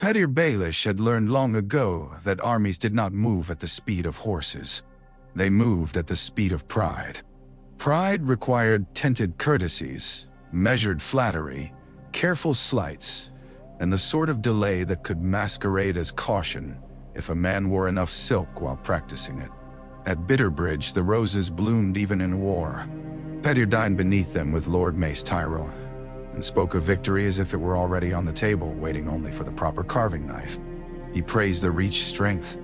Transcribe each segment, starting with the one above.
Petyr Baelish had learned long ago that armies did not move at the speed of horses. They moved at the speed of pride. Pride required tented courtesies, measured flattery, careful slights, and the sort of delay that could masquerade as caution if a man wore enough silk while practicing it. At Bitterbridge, the roses bloomed even in war. Petyr dined beneath them with Lord Mace Tyrell, and spoke of victory as if it were already on the table, waiting only for the proper carving knife. He praised the Reach's strength.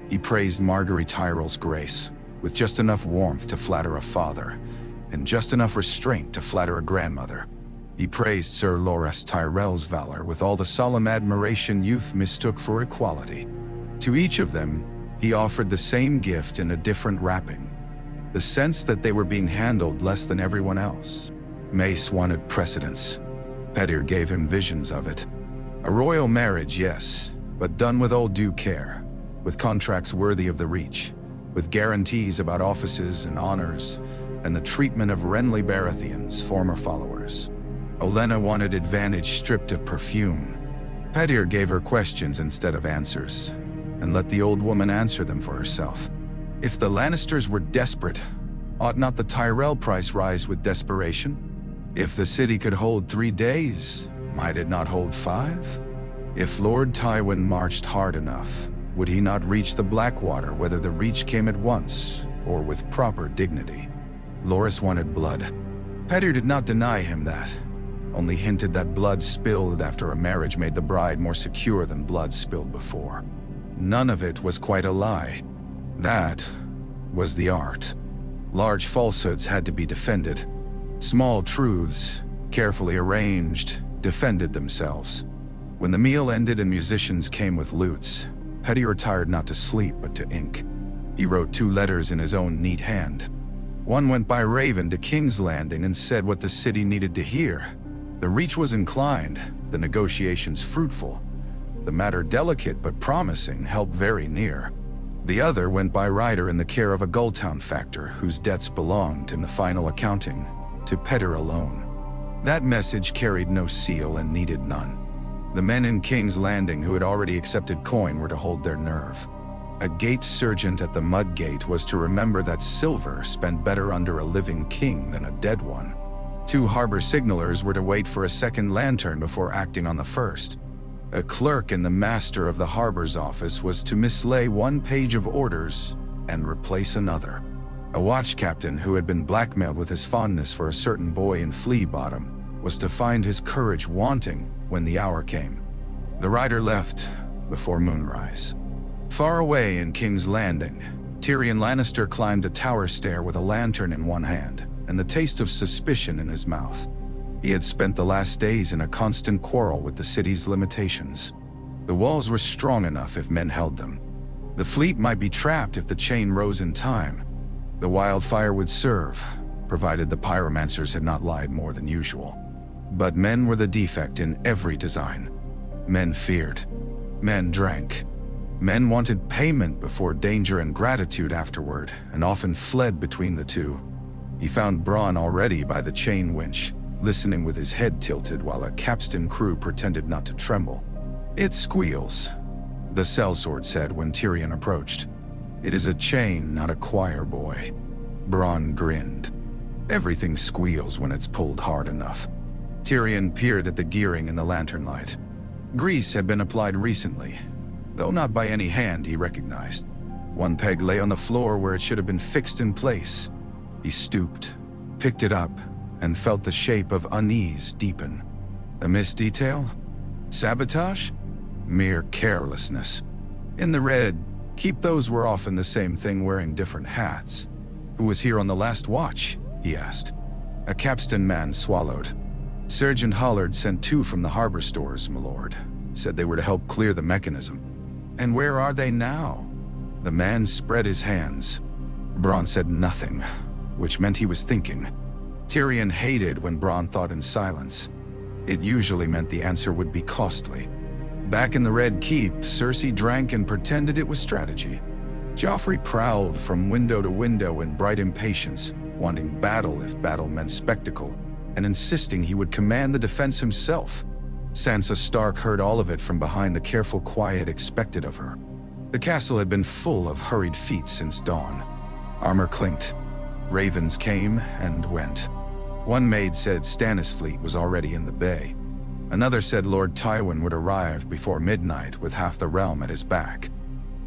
He praised Margaery Tyrell's grace, with just enough warmth to flatter a father, and just enough restraint to flatter a grandmother. He praised Sir Loras Tyrell's valor with all the solemn admiration youth mistook for equality. To each of them, he offered the same gift in a different wrapping, the sense that they were being handled less than everyone else. Mace wanted precedence. Petyr gave him visions of it. A royal marriage, yes, but done with all due care, with contracts worthy of the Reach, with guarantees about offices and honors, and the treatment of Renly Baratheon's former followers. Olenna wanted advantage stripped of perfume. Petyr gave her questions instead of answers, and let the old woman answer them for herself. If the Lannisters were desperate, ought not the Tyrell price rise with desperation? If the city could hold 3 days, might it not hold 5? If Lord Tywin marched hard enough, would he not reach the Blackwater whether the Reach came at once, or with proper dignity? Loras wanted blood. Petyr did not deny him that, only hinted that blood spilled after a marriage made the bride more secure than blood spilled before. None of it was quite a lie. That was the art. Large falsehoods had to be defended. Small truths, carefully arranged, defended themselves. When the meal ended and musicians came with lutes, Petyr retired not to sleep but to ink. He wrote 2 letters in his own neat hand. One went by Raven to King's Landing and said what the city needed to hear. The Reach was inclined, the negotiations fruitful, the matter delicate but promising, help very near. The other went by Ryder in the care of a Gulltown factor whose debts belonged, in the final accounting, to Petyr alone. That message carried no seal and needed none. The men in King's Landing who had already accepted coin were to hold their nerve. A gate sergeant at the Mud Gate was to remember that silver spent better under a living king than a dead one. 2 harbor signalers were to wait for a second lantern before acting on the first. A clerk in the master of the harbor's office was to mislay 1 page of orders and replace another. A watch captain who had been blackmailed with his fondness for a certain boy in Flea Bottom was to find his courage wanting when the hour came. The rider left before moonrise. Far away in King's Landing, Tyrion Lannister climbed a tower stair with a lantern in one hand and the taste of suspicion in his mouth. He had spent the last days in a constant quarrel with the city's limitations. The walls were strong enough if men held them. The fleet might be trapped if the chain rose in time. The wildfire would serve, provided the pyromancers had not lied more than usual. But men were the defect in every design. Men feared. Men drank. Men wanted payment before danger and gratitude afterward, and often fled between the two. He found Bronn already by the chain winch, listening with his head tilted while a capstan crew pretended not to tremble. "It squeals," the sellsword said when Tyrion approached. "It is a chain, not a choir boy." Bronn grinned. "Everything squeals when it's pulled hard enough." Tyrion peered at the gearing in the lantern light. Grease had been applied recently, though not by any hand he recognized. 1 peg lay on the floor where it should have been fixed in place. He stooped, picked it up, and felt the shape of unease deepen. A missed detail? Sabotage? Mere carelessness. In the red, keep those were often the same thing wearing different hats. "Who was here on the last watch?" he asked. A capstan man swallowed. "Sergeant Hollard sent 2 from the harbor stores, my lord. Said they were to help clear the mechanism." "And where are they now?" The man spread his hands. Bronn said nothing, which meant he was thinking. Tyrion hated when Bronn thought in silence. It usually meant the answer would be costly. Back in the Red Keep, Cersei drank and pretended it was strategy. Joffrey prowled from window to window in bright impatience, wanting battle if battle meant spectacle, and insisting he would command the defense himself. Sansa Stark heard all of it from behind the careful quiet expected of her. The castle had been full of hurried feet since dawn. Armor clinked. Ravens came and went. One maid said Stannis' fleet was already in the bay. Another said Lord Tywin would arrive before midnight with half the realm at his back.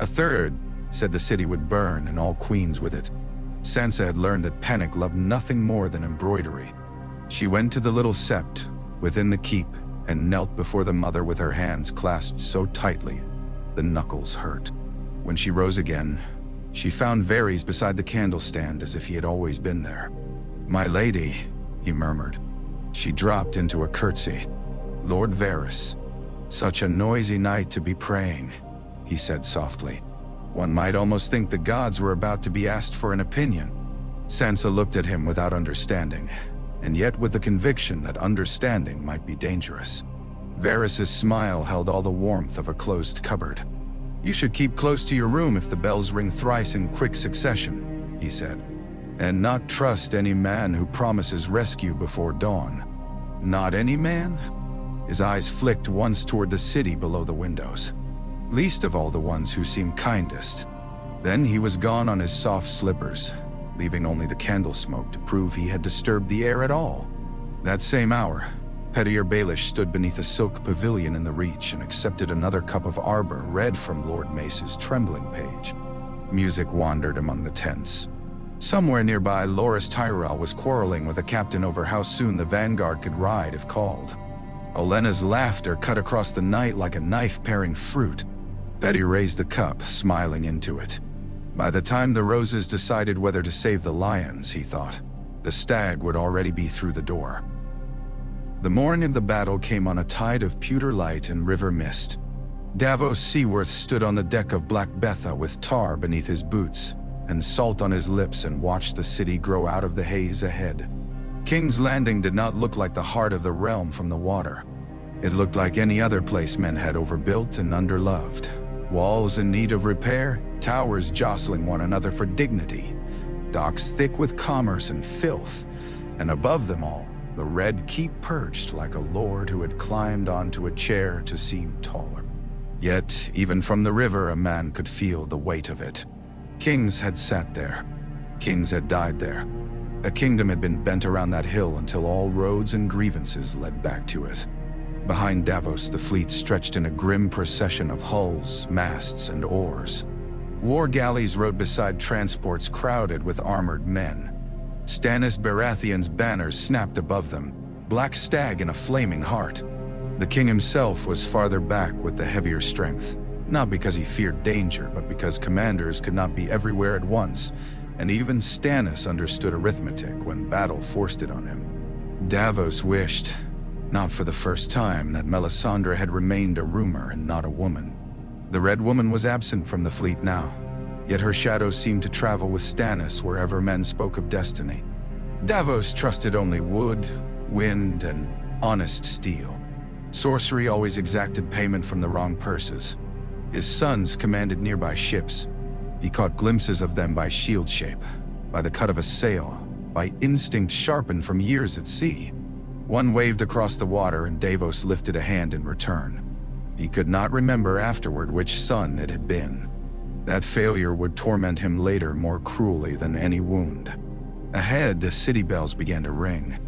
A third said the city would burn and all queens with it. Sansa had learned that panic loved nothing more than embroidery. She went to the little sept within the keep and knelt before the mother with her hands clasped so tightly the knuckles hurt. When she rose again, she found Varys beside the candlestand as if he had always been there. "My lady," he murmured. She dropped into a curtsy. "Lord Varys, such a noisy night to be praying," he said softly. One might almost think the gods were about to be asked for an opinion. Sansa looked at him without understanding, and yet with the conviction that understanding might be dangerous. Varys' smile held all the warmth of a closed cupboard. "You should keep close to your room if the bells ring thrice in quick succession," he said, "and not trust any man who promises rescue before dawn." "Not any man?" His eyes flicked once toward the city below the windows. "Least of all the ones who seem kindest." Then he was gone on his soft slippers, leaving only the candle smoke to prove he had disturbed the air at all. That same hour, Petyr Baelish stood beneath a silk pavilion in the Reach and accepted another cup of arbor read from Lord Mace's trembling page. Music wandered among the tents. Somewhere nearby, Loras Tyrell was quarreling with a captain over how soon the vanguard could ride if called. Olenna's laughter cut across the night like a knife paring fruit. Petyr raised the cup, smiling into it. By the time the roses decided whether to save the lions, he thought, the stag would already be through the door. The morn of the battle came on a tide of pewter light and river mist. Davos Seaworth stood on the deck of Black Betha with tar beneath his boots and salt on his lips and watched the city grow out of the haze ahead. King's Landing did not look like the heart of the realm from the water. It looked like any other place men had overbuilt and underloved. Walls in need of repair, towers jostling one another for dignity, docks thick with commerce and filth, and above them all, the Red Keep perched like a lord who had climbed onto a chair to seem taller. Yet, even from the river, a man could feel the weight of it. Kings had sat there. Kings had died there. A kingdom had been bent around that hill until all roads and grievances led back to it. Behind Davos, the fleet stretched in a grim procession of hulls, masts, and oars. War galleys rode beside transports crowded with armored men. Stannis Baratheon's banners snapped above them, black stag in a flaming heart. The king himself was farther back with the heavier strength, not because he feared danger, but because commanders could not be everywhere at once, and even Stannis understood arithmetic when battle forced it on him. Davos wished, not for the first time, that Melisandre had remained a rumor and not a woman. The Red Woman was absent from the fleet now, yet her shadow seemed to travel with Stannis wherever men spoke of destiny. Davos trusted only wood, wind, and honest steel. Sorcery always exacted payment from the wrong purses. His sons commanded nearby ships. He caught glimpses of them by shield shape, by the cut of a sail, by instinct sharpened from years at sea. One waved across the water and Davos lifted a hand in return. He could not remember afterward which son it had been. That failure would torment him later more cruelly than any wound. Ahead, the city bells began to ring.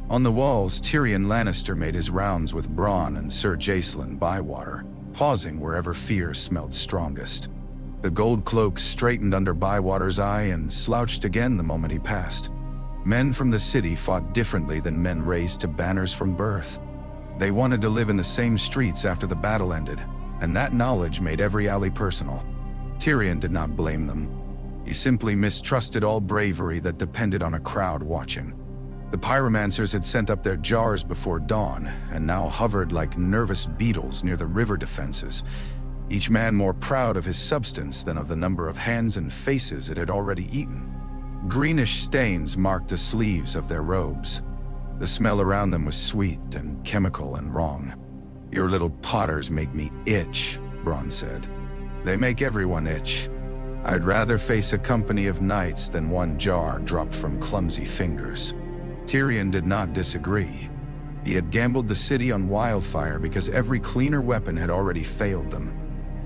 On the walls, Tyrion Lannister made his rounds with Bronn and Sir Jacelyn Bywater, pausing wherever fear smelled strongest. The gold cloak straightened under Bywater's eye and slouched again the moment he passed. Men from the city fought differently than men raised to banners from birth. They wanted to live in the same streets after the battle ended, and that knowledge made every alley personal. Tyrion did not blame them. He simply mistrusted all bravery that depended on a crowd watching. The pyromancers had sent up their jars before dawn, and now hovered like nervous beetles near the river defenses, each man more proud of his substance than of the number of hands and faces it had already eaten. Greenish stains marked the sleeves of their robes. The smell around them was sweet and chemical and wrong. "Your little potters make me itch," Bronn said. "They make everyone itch. I'd rather face a company of knights than one jar dropped from clumsy fingers." Tyrion did not disagree. He had gambled the city on wildfire because every cleaner weapon had already failed them.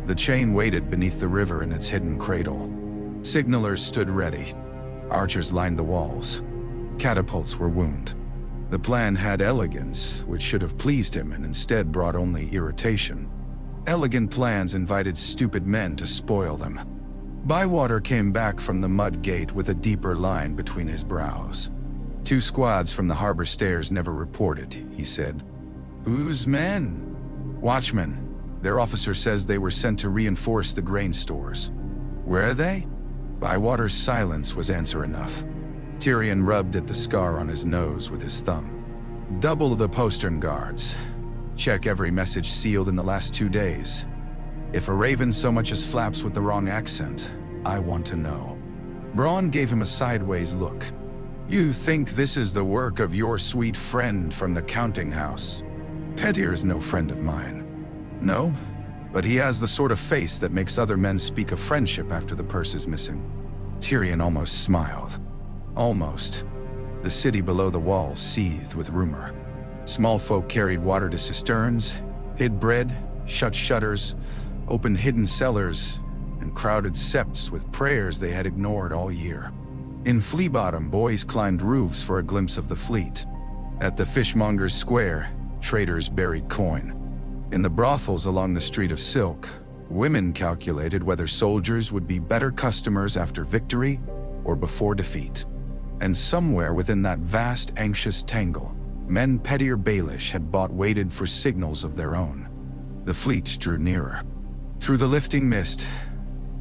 The chain waited beneath the river in its hidden cradle. Signalers stood ready. Archers lined the walls. Catapults were wound. The plan had elegance, which should have pleased him and instead brought only irritation. Elegant plans invited stupid men to spoil them. Bywater came back from the mud gate with a deeper line between his brows. 2 squads from the harbor stairs never reported, he said. Whose men? Watchmen. Their officer says they were sent to reinforce the grain stores. Where are they? Bywater's silence was answer enough. Tyrion rubbed at the scar on his nose with his thumb. Double the postern guards. Check every message sealed in the last 2 days. If a raven so much as flaps with the wrong accent, I want to know. Bronn gave him a sideways look. You think this is the work of your sweet friend from the counting house? Petyr is no friend of mine. No, but he has the sort of face that makes other men speak of friendship after the purse is missing. Tyrion almost smiled. Almost. The city below the walls seethed with rumor. Small folk carried water to cisterns, hid bread, shut shutters, opened hidden cellars, and crowded septs with prayers they had ignored all year. In Flea Bottom, boys climbed roofs for a glimpse of the fleet. At the fishmonger's square, traders buried coin. In the brothels along the Street of Silk, women calculated whether soldiers would be better customers after victory or before defeat. And somewhere within that vast, anxious tangle, men Petyr Baelish had waited for signals of their own. The fleet drew nearer. Through the lifting mist,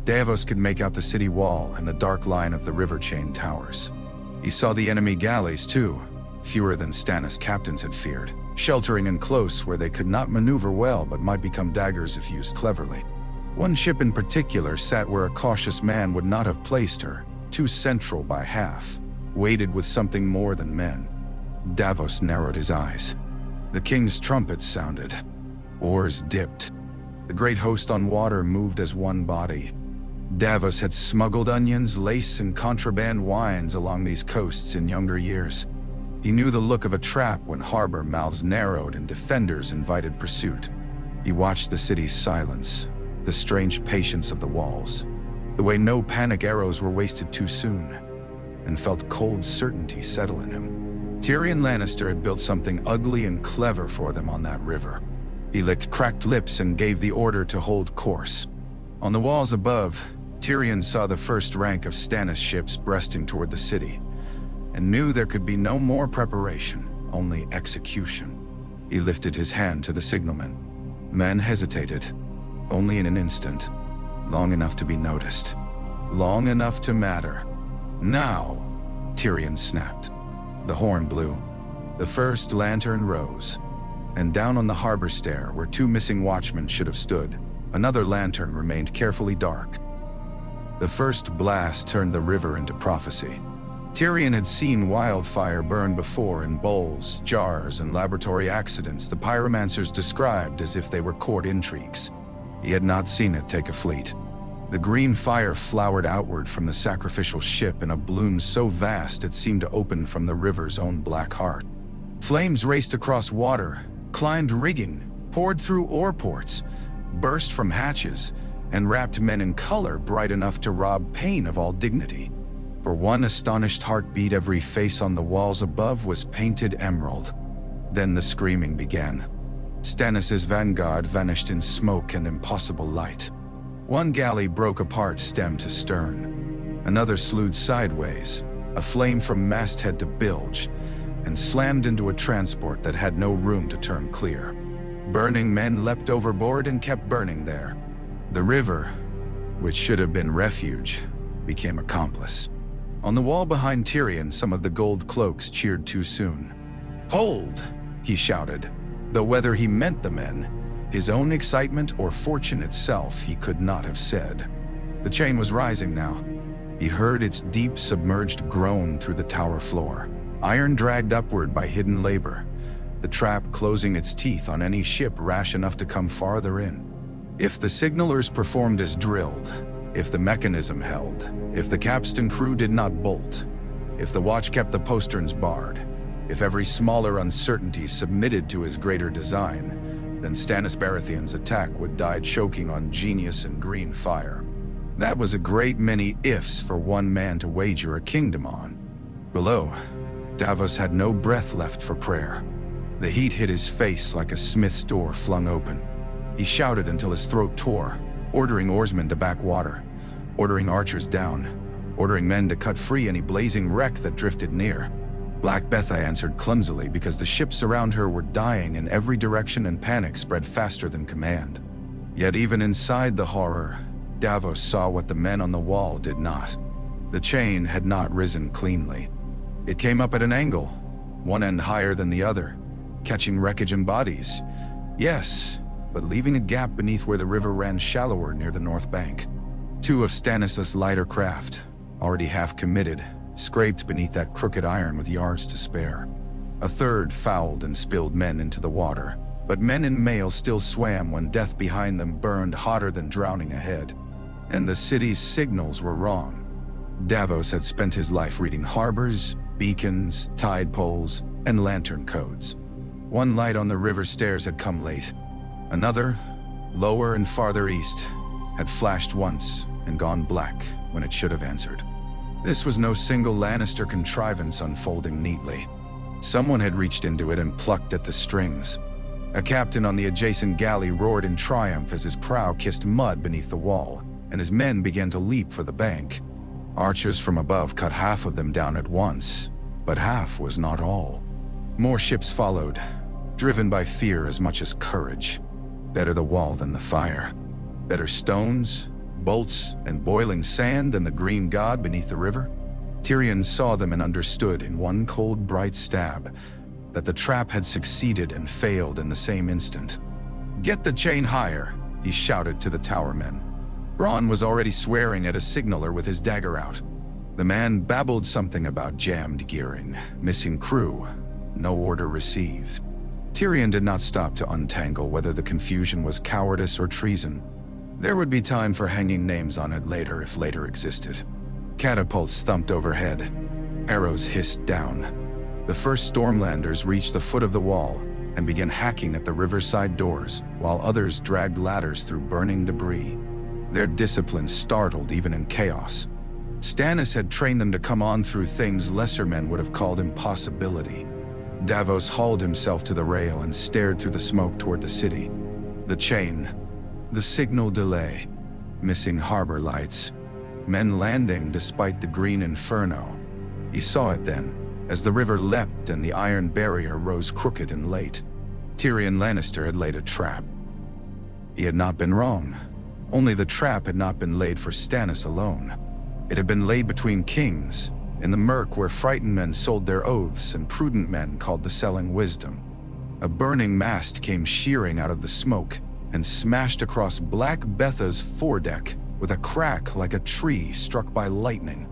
Davos could make out the city wall and the dark line of the river chain towers. He saw the enemy galleys too, fewer than Stannis' captains had feared, sheltering in close where they could not maneuver well but might become daggers if used cleverly. One ship in particular sat where a cautious man would not have placed her, too central by half, weighted with something more than men. Davos narrowed his eyes. The king's trumpets sounded. Oars dipped. The great host on water moved as one body. Davos had smuggled onions, lace, and contraband wines along these coasts in younger years. He knew the look of a trap when harbor mouths narrowed and defenders invited pursuit. He watched the city's silence, the strange patience of the walls, the way no panic arrows were wasted too soon, and felt cold certainty settle in him. Tyrion Lannister had built something ugly and clever for them on that river. He licked cracked lips and gave the order to hold course. On the walls above, Tyrion saw the first rank of Stannis ships breasting toward the city, and knew there could be no more preparation, only execution. He lifted his hand to the signalman. Men hesitated, only in an instant, long enough to be noticed, long enough to matter. Now, Tyrion snapped. The horn blew. The first lantern rose, and down on the harbor stair, where 2 missing watchmen should have stood, another lantern remained carefully dark. The first blast turned the river into prophecy. Tyrion had seen wildfire burn before in bowls, jars, and laboratory accidents the pyromancers described as if they were court intrigues. He had not seen it take a fleet. The green fire flowered outward from the sacrificial ship in a bloom so vast it seemed to open from the river's own black heart. Flames raced across water, climbed rigging, poured through oar ports, burst from hatches, and wrapped men in color bright enough to rob pain of all dignity. For one astonished heartbeat, every face on the walls above was painted emerald. Then the screaming began. Stannis' vanguard vanished in smoke and impossible light. One galley broke apart stem to stern. Another slewed sideways, a flame from masthead to bilge, and slammed into a transport that had no room to turn clear. Burning men leapt overboard and kept burning there. The river, which should have been refuge, became accomplice. On the wall behind Tyrion, some of the gold cloaks cheered too soon. "Hold!" he shouted, though whether he meant the men, his own excitement, or fortune itself, he could not have said. The chain was rising now. He heard its deep, submerged groan through the tower floor, iron dragged upward by hidden labor, the trap closing its teeth on any ship rash enough to come farther in. If the signalers performed as drilled, if the mechanism held, if the capstan crew did not bolt, if the watch kept the posterns barred, If every smaller uncertainty submitted to his greater design, then Stannis Baratheon's attack would die choking on genius and green fire. That was a great many ifs for one man to wager a kingdom on. Below, Davos had no breath left for prayer. The heat hit his face like a smith's door flung open. He shouted until his throat tore, ordering oarsmen to back water, ordering archers down, ordering men to cut free any blazing wreck that drifted near. Black Betha answered clumsily because the ships around her were dying in every direction and panic spread faster than command. Yet even inside the horror, Davos saw what the men on the wall did not. The chain had not risen cleanly. It came up at an angle, one end higher than the other, catching wreckage and bodies. Yes, but leaving a gap beneath where the river ran shallower near the north bank. Two of Stannis' lighter craft, already half committed, scraped beneath that crooked iron with yards to spare. A third fouled and spilled men into the water, but men in mail still swam when death behind them burned hotter than drowning ahead. And the city's signals were wrong. Davos had spent his life reading harbors, beacons, tide poles, and lantern codes. One light on the river stairs had come late. Another, lower and farther east, had flashed once and gone black when it should have answered. This was no single Lannister contrivance unfolding neatly. Someone had reached into it and plucked at the strings. A captain on the adjacent galley roared in triumph as his prow kissed mud beneath the wall, and his men began to leap for the bank. Archers from above cut half of them down at once, but half was not all. More ships followed, driven by fear as much as courage. Better the wall than the fire. Better stones, bolts, and boiling sand than the green god beneath the river. Tyrion saw them and understood in one cold, bright stab that the trap had succeeded and failed in the same instant. "Get the chain higher," he shouted to the tower men. Bronn was already swearing at a signaler with his dagger out. The man babbled something about jammed gearing, missing crew, no order received. Tyrion did not stop to untangle whether the confusion was cowardice or treason. There would be time for hanging names on it later if later existed. Catapults thumped overhead. Arrows hissed down. The first Stormlanders reached the foot of the wall and began hacking at the riverside doors, while others dragged ladders through burning debris. Their discipline startled even in chaos. Stannis had trained them to come on through things lesser men would have called impossibility. Davos hauled himself to the rail and stared through the smoke toward the city. The chain, the signal delay, missing harbor lights, men landing despite the green inferno. He saw it then, as the river leapt and the iron barrier rose crooked and late. Tyrion Lannister had laid a trap. He had not been wrong. Only the trap had not been laid for Stannis alone. It had been laid between kings, in the murk where frightened men sold their oaths and prudent men called the selling wisdom. A burning mast came shearing out of the smoke and smashed across Black Betha's foredeck with a crack like a tree struck by lightning.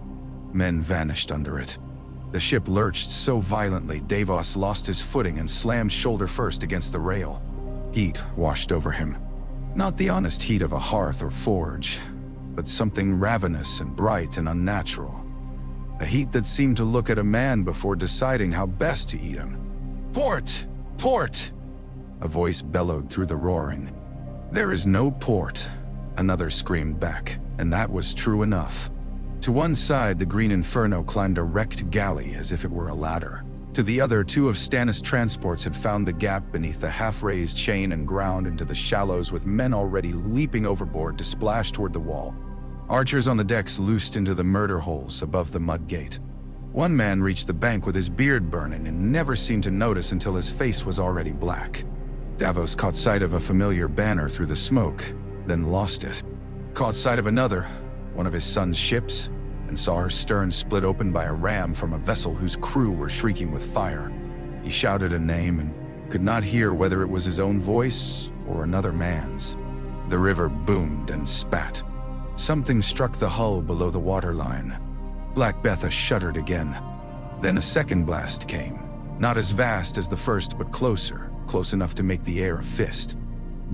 Men vanished under it. The ship lurched so violently Davos lost his footing and slammed shoulder first against the rail. Heat washed over him. Not the honest heat of a hearth or forge, but something ravenous and bright and unnatural. A heat that seemed to look at a man before deciding how best to eat him. "Port! Port!" A voice bellowed through the roaring. "There is no port," another screamed back, and that was true enough. To one side, the green inferno climbed a wrecked galley as if it were a ladder. To the other, two of Stannis' transports had found the gap beneath the half-raised chain and ground into the shallows with men already leaping overboard to splash toward the wall. Archers on the decks loosed into the murder holes above the mud gate. One man reached the bank with his beard burning and never seemed to notice until his face was already black. Davos caught sight of a familiar banner through the smoke, then lost it. Caught sight of another, one of his son's ships, and saw her stern split open by a ram from a vessel whose crew were shrieking with fire. He shouted a name and could not hear whether it was his own voice or another man's. The river boomed and spat. Something struck the hull below the waterline. Black Betha shuddered again. Then a second blast came, not as vast as the first but closer, close enough to make the air a fist.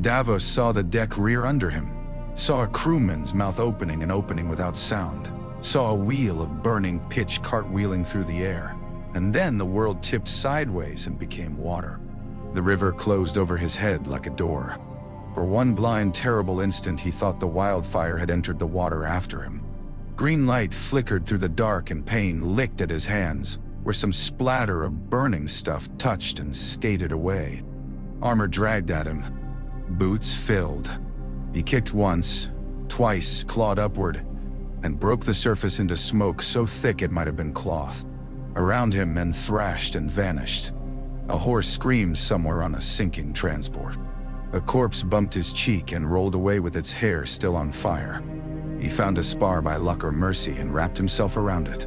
Davos saw the deck rear under him, saw a crewman's mouth opening and opening without sound, saw a wheel of burning pitch cartwheeling through the air. And then the world tipped sideways and became water. The river closed over his head like a door. For one blind, terrible instant, he thought the wildfire had entered the water after him. Green light flickered through the dark and pain licked at his hands, where some splatter of burning stuff touched and skated away. Armor dragged at him. Boots filled. He kicked once, twice, clawed upward, and broke the surface into smoke so thick it might have been cloth. Around him, men thrashed and vanished. A horse screamed somewhere on a sinking transport. A corpse bumped his cheek and rolled away with its hair still on fire. He found a spar by luck or mercy and wrapped himself around it.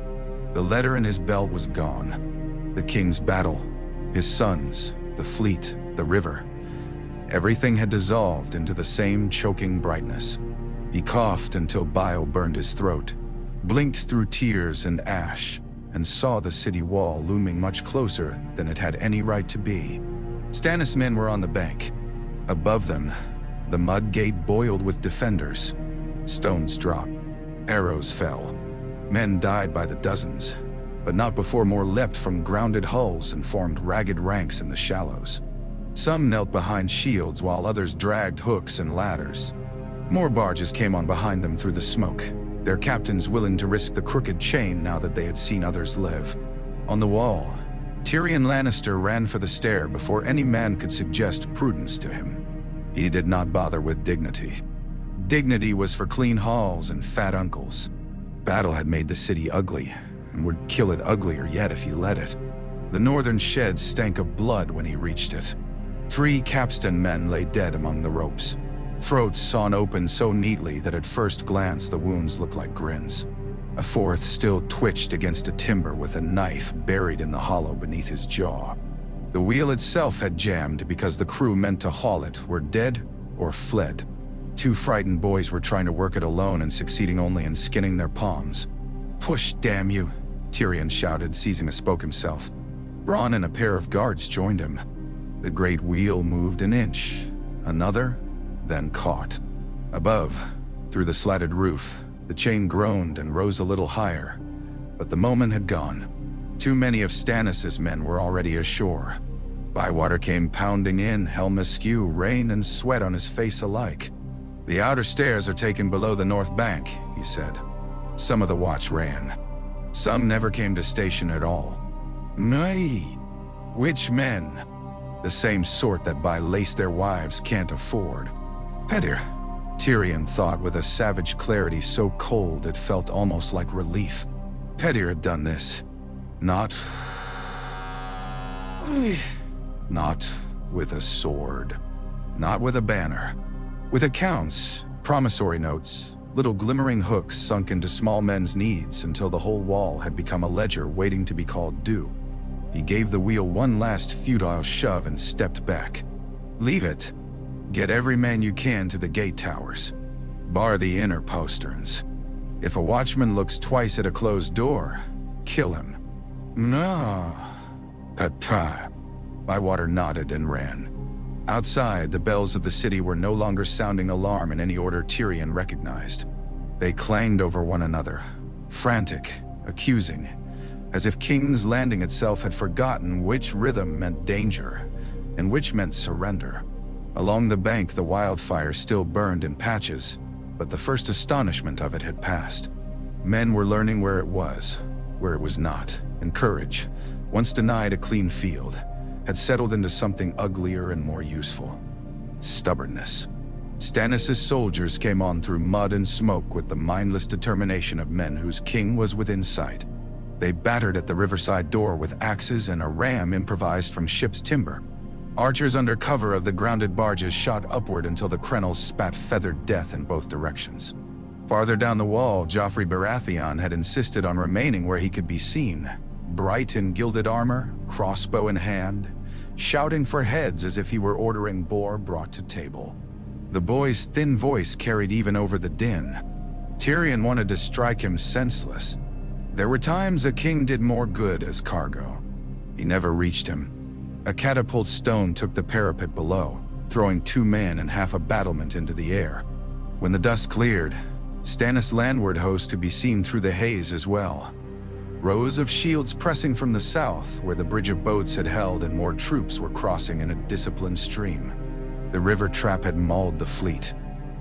The letter in his belt was gone. The king's battle, his sons, the fleet, the river. Everything had dissolved into the same choking brightness. He coughed until bile burned his throat, blinked through tears and ash, and saw the city wall looming much closer than it had any right to be. Stannis' men were on the bank. Above them, the mud gate boiled with defenders. Stones dropped. Arrows fell. Men died by the dozens, but not before more leapt from grounded hulls and formed ragged ranks in the shallows. Some knelt behind shields while others dragged hooks and ladders. More barges came on behind them through the smoke, their captains willing to risk the crooked chain now that they had seen others live. On the wall, Tyrion Lannister ran for the stair before any man could suggest prudence to him. He did not bother with dignity. Dignity was for clean halls and fat uncles. Battle had made the city ugly, and would kill it uglier yet if he let it. The northern shed stank of blood when he reached it. 3 capstan men lay dead among the ropes, throats sawn open so neatly that at first glance the wounds looked like grins. A 4th still twitched against a timber with a knife buried in the hollow beneath his jaw. The wheel itself had jammed because the crew meant to haul it were dead or fled. 2 frightened boys were trying to work it alone and succeeding only in skinning their palms. "Push, damn you," Tyrion shouted, seizing a spoke himself. Bronn and a pair of guards joined him. The great wheel moved an inch, another, then caught. Above, through the slatted roof, the chain groaned and rose a little higher, but the moment had gone. Too many of Stannis' men were already ashore. Bywater came pounding in, helm askew, rain and sweat on his face alike. "The outer stairs are taken below the north bank," he said. Some of the watch ran. Some never came to station at all. "Nay, which men?" "The same sort that buy lace their wives can't afford." "Petyr," Tyrion thought with a savage clarity so cold it felt almost like relief. Petyr had done this. Not with a sword. Not with a banner. With accounts, promissory notes, little glimmering hooks sunk into small men's needs until the whole wall had become a ledger waiting to be called due. He gave the wheel one last futile shove and stepped back. "Leave it. Get every man you can to the gate towers. Bar the inner posterns. If a watchman looks twice at a closed door, kill him." "No, Petyr." Bywater nodded and ran. Outside, the bells of the city were no longer sounding alarm in any order Tyrion recognized. They clanged over one another, frantic, accusing, as if King's Landing itself had forgotten which rhythm meant danger and which meant surrender. Along the bank, the wildfire still burned in patches, but the first astonishment of it had passed. Men were learning where it was not, and courage, once denied a clean field, had settled into something uglier and more useful. Stubbornness. Stannis' soldiers came on through mud and smoke with the mindless determination of men whose king was within sight. They battered at the riverside door with axes and a ram improvised from ship's timber. Archers under cover of the grounded barges shot upward until the crenels spat feathered death in both directions. Farther down the wall, Joffrey Baratheon had insisted on remaining where he could be seen, bright in gilded armor, crossbow in hand, shouting for heads as if he were ordering boar brought to table. The boy's thin voice carried even over the din. Tyrion wanted to strike him senseless. There were times a king did more good as cargo. He never reached him. A catapult stone took the parapet below, throwing 2 men and half a battlement into the air. When the dust cleared, Stannis' landward host could be seen through the haze as well. Rows of shields pressing from the south, where the bridge of boats had held and more troops were crossing in a disciplined stream. The river trap had mauled the fleet.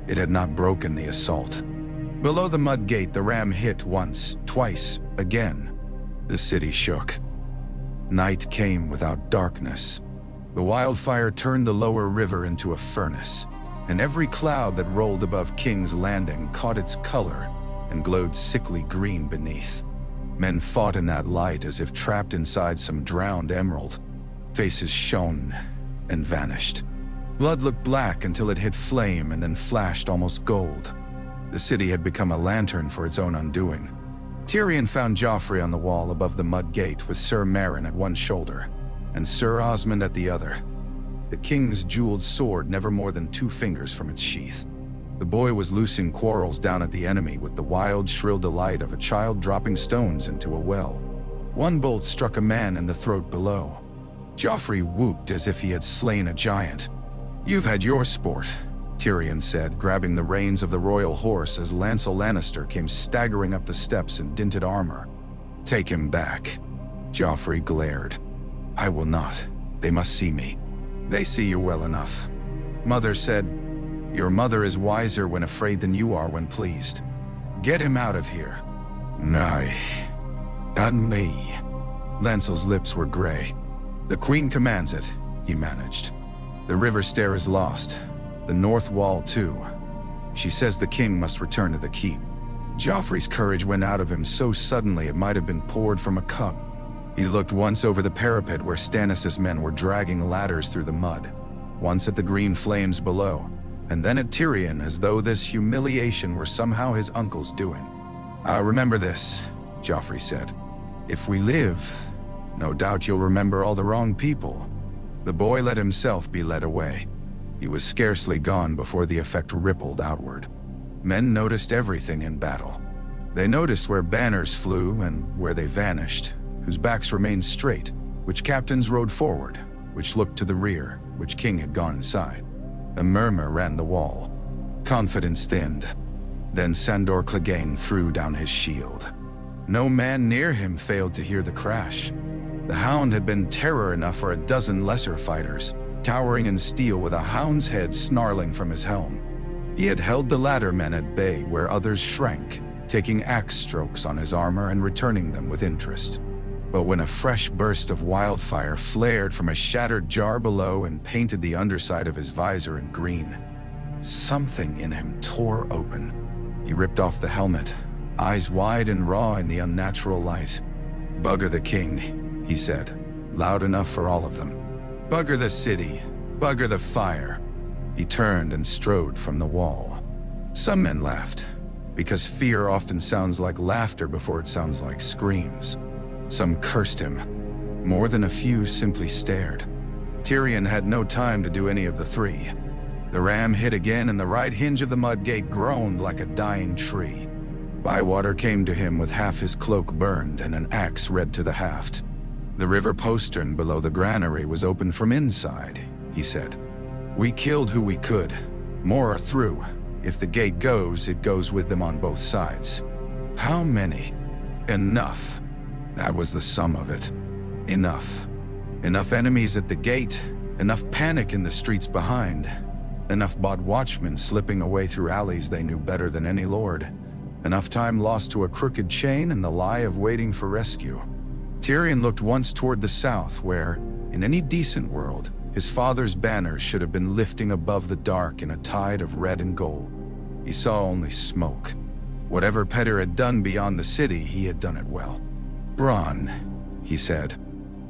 It had not broken the assault. Below the mud gate, the ram hit once, twice, again. The city shook. Night came without darkness. The wildfire turned the lower river into a furnace, and every cloud that rolled above King's Landing caught its color and glowed sickly green beneath. Men fought in that light as if trapped inside some drowned emerald. Faces shone and vanished. Blood looked black until it hit flame and then flashed almost gold. The city had become a lantern for its own undoing. Tyrion found Joffrey on the wall above the mud gate with Sir Meryn at one shoulder and Sir Osmond at the other. The king's jeweled sword never more than 2 fingers from its sheath. The boy was loosing quarrels down at the enemy with the wild, shrill delight of a child dropping stones into a well. One bolt struck a man in the throat below. Joffrey whooped as if he had slain a giant. "You've had your sport," Tyrion said, grabbing the reins of the royal horse as Lancel Lannister came staggering up the steps in dinted armor. "Take him back." Joffrey glared. "I will not. They must see me." "They see you well enough." Mother said, "Your mother is wiser when afraid than you are when pleased. Get him out of here." "Nay, not me." Lancel's lips were gray. "The queen commands it," he managed. "The river stair is lost. The north wall too. She says the king must return to the keep." Joffrey's courage went out of him so suddenly it might have been poured from a cup. He looked once over the parapet where Stannis' men were dragging ladders through the mud, once at the green flames below, and then at Tyrion as though this humiliation were somehow his uncle's doing. "I'll remember this," Joffrey said. "If we live, no doubt you'll remember all the wrong people." The boy let himself be led away. He was scarcely gone before the effect rippled outward. Men noticed everything in battle. They noticed where banners flew and where they vanished, whose backs remained straight, which captains rode forward, which looked to the rear, which king had gone inside. A murmur ran the wall. Confidence thinned. Then Sandor Clegane threw down his shield. No man near him failed to hear the crash. The hound had been terror enough for a dozen lesser fighters, towering in steel with a hound's head snarling from his helm. He had held the latter men at bay where others shrank, taking axe strokes on his armor and returning them with interest. But when a fresh burst of wildfire flared from a shattered jar below and painted the underside of his visor in green, something in him tore open. He ripped off the helmet, eyes wide and raw in the unnatural light. "Bugger the king," he said, loud enough for all of them. "Bugger the city, bugger the fire." He turned and strode from the wall. Some men laughed, because fear often sounds like laughter before it sounds like screams. Some cursed him. More than a few simply stared. Tyrion had no time to do any of the three. The ram hit again and the right hinge of the mud gate groaned like a dying tree. Bywater came to him with half his cloak burned and an axe red to the haft. "The river postern below the granary was open from inside," he said. "We killed who we could. More are through. If the gate goes, it goes with them on both sides." "How many?" "Enough." That was the sum of it. Enough. Enough enemies at the gate, enough panic in the streets behind, enough bought watchmen slipping away through alleys they knew better than any lord, enough time lost to a crooked chain and the lie of waiting for rescue. Tyrion looked once toward the south where, in any decent world, his father's banners should have been lifting above the dark in a tide of red and gold. He saw only smoke. Whatever Petyr had done beyond the city, he had done it well. "Bronn," he said.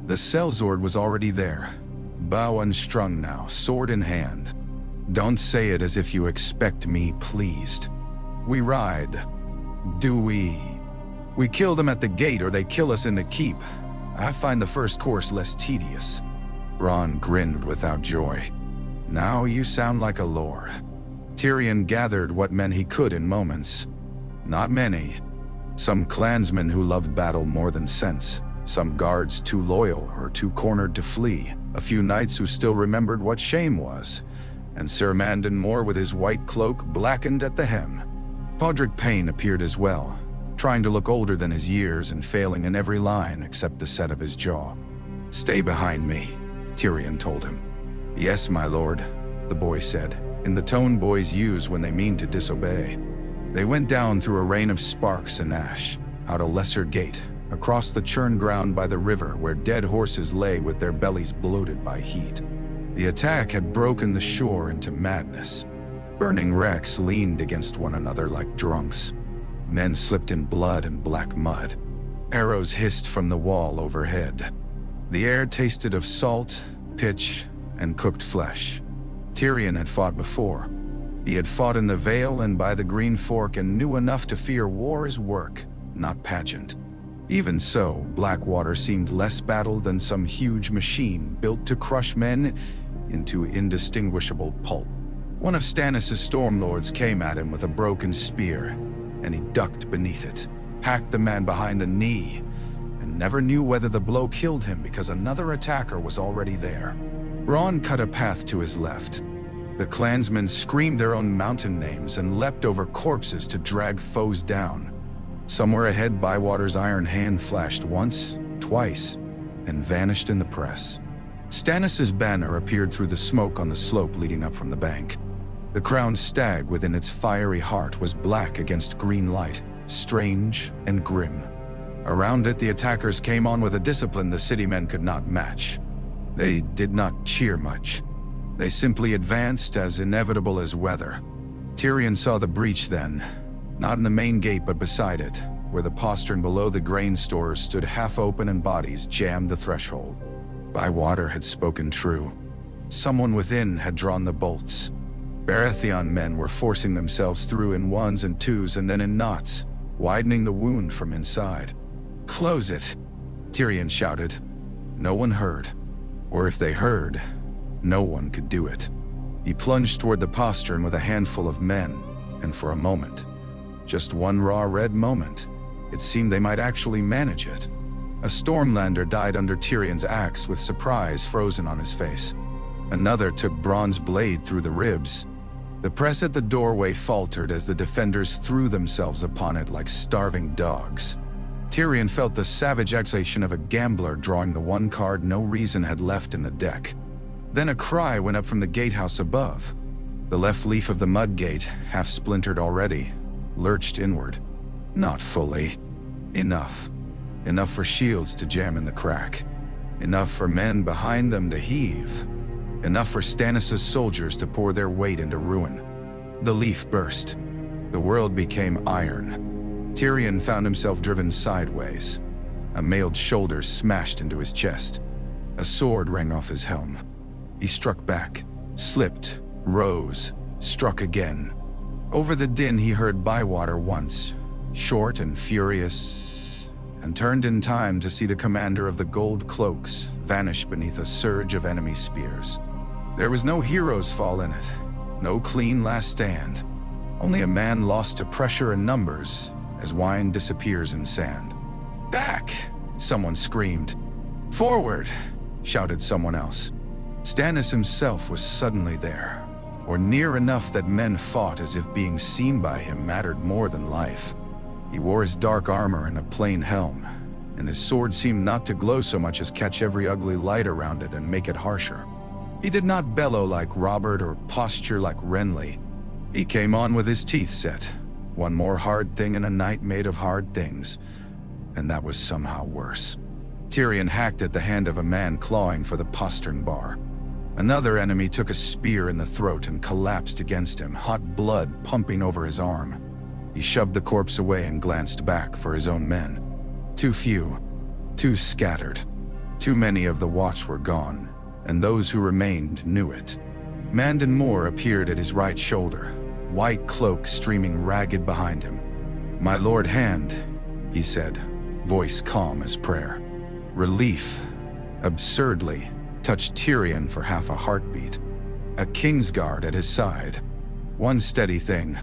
The sellsword was already there, bow unstrung now, sword in hand. "Don't say it as if you expect me pleased. We ride. Do we? We kill them at the gate or they kill us in the keep. I find the first course less tedious." Bronn grinned without joy. "Now you sound like a lord." Tyrion gathered what men he could in moments. Not many. Some clansmen who loved battle more than sense, some guards too loyal or too cornered to flee, a few knights who still remembered what shame was, and Sir Mandon Moore with his white cloak blackened at the hem. Podrick Payne appeared as well, trying to look older than his years and failing in every line except the set of his jaw. "Stay behind me," Tyrion told him. "Yes, my lord," the boy said, in the tone boys use when they mean to disobey. They went down through a rain of sparks and ash, out a lesser gate, across the churn ground by the river where dead horses lay with their bellies bloated by heat. The attack had broken the shore into madness. Burning wrecks leaned against one another like drunks. Men slipped in blood and black mud. Arrows hissed from the wall overhead. The air tasted of salt, pitch, and cooked flesh. Tyrion had fought before. He had fought in the Vale and by the Green Fork and knew enough to fear war as work, not pageant. Even so, Blackwater seemed less battle than some huge machine built to crush men into indistinguishable pulp. One of Stannis' Stormlords came at him with a broken spear, and he ducked beneath it, hacked the man behind the knee, and never knew whether the blow killed him because another attacker was already there. Bronn cut a path to his left. The clansmen screamed their own mountain names and leapt over corpses to drag foes down. Somewhere ahead, Bywater's iron hand flashed once, twice, and vanished in the press. Stannis' banner appeared through the smoke on the slope leading up from the bank. The crowned stag within its fiery heart was black against green light, strange and grim. Around it, the attackers came on with a discipline the city men could not match. They did not cheer much. They simply advanced as inevitable as weather. Tyrion saw the breach then, not in the main gate but beside it, where the postern below the grain stores stood half open and bodies jammed the threshold. Bywater had spoken true. Someone within had drawn the bolts. Baratheon men were forcing themselves through in ones and twos and then in knots, widening the wound from inside. "Close it," Tyrion shouted. No one heard. Or if they heard, no one could do it. He plunged toward the postern with a handful of men, and for a moment, just one raw red moment, it seemed they might actually manage it. A Stormlander died under Tyrion's axe with surprise frozen on his face. Another took Bronn's blade through the ribs. The press at the doorway faltered as the defenders threw themselves upon it like starving dogs. Tyrion felt the savage exhalation of a gambler drawing the one card no reason had left in the deck. Then a cry went up from the gatehouse above. The left leaf of the mud gate, half splintered already, lurched inward. Not fully. Enough. Enough for shields to jam in the crack. Enough for men behind them to heave. Enough for Stannis' soldiers to pour their weight into ruin. The leaf burst. The world became iron. Tyrion found himself driven sideways. A mailed shoulder smashed into his chest. A sword rang off his helm. He struck back, slipped, rose, struck again. Over the din he heard Bywater once, short and furious, and turned in time to see the commander of the gold cloaks vanish beneath a surge of enemy spears. There was no hero's fall in it, no clean last stand, only a man lost to pressure and numbers as wine disappears in sand. "Back!" someone screamed. "Forward!" shouted someone else. Stannis himself was suddenly there, or near enough that men fought as if being seen by him mattered more than life. He wore his dark armor and a plain helm, and his sword seemed not to glow so much as catch every ugly light around it and make it harsher. He did not bellow like Robert or posture like Renly. He came on with his teeth set, one more hard thing in a night made of hard things, and that was somehow worse. Tyrion hacked at the hand of a man clawing for the postern bar. Another enemy took a spear in the throat and collapsed against him, hot blood pumping over his arm. He shoved the corpse away and glanced back for his own men. Too few, too scattered. Too many of the watch were gone, and those who remained knew it. Mandon Moore appeared at his right shoulder, white cloak streaming ragged behind him. "My Lord Hand," he said, voice calm as prayer. Relief, absurdly, touched Tyrion for half a heartbeat. A Kingsguard at his side. One steady thing.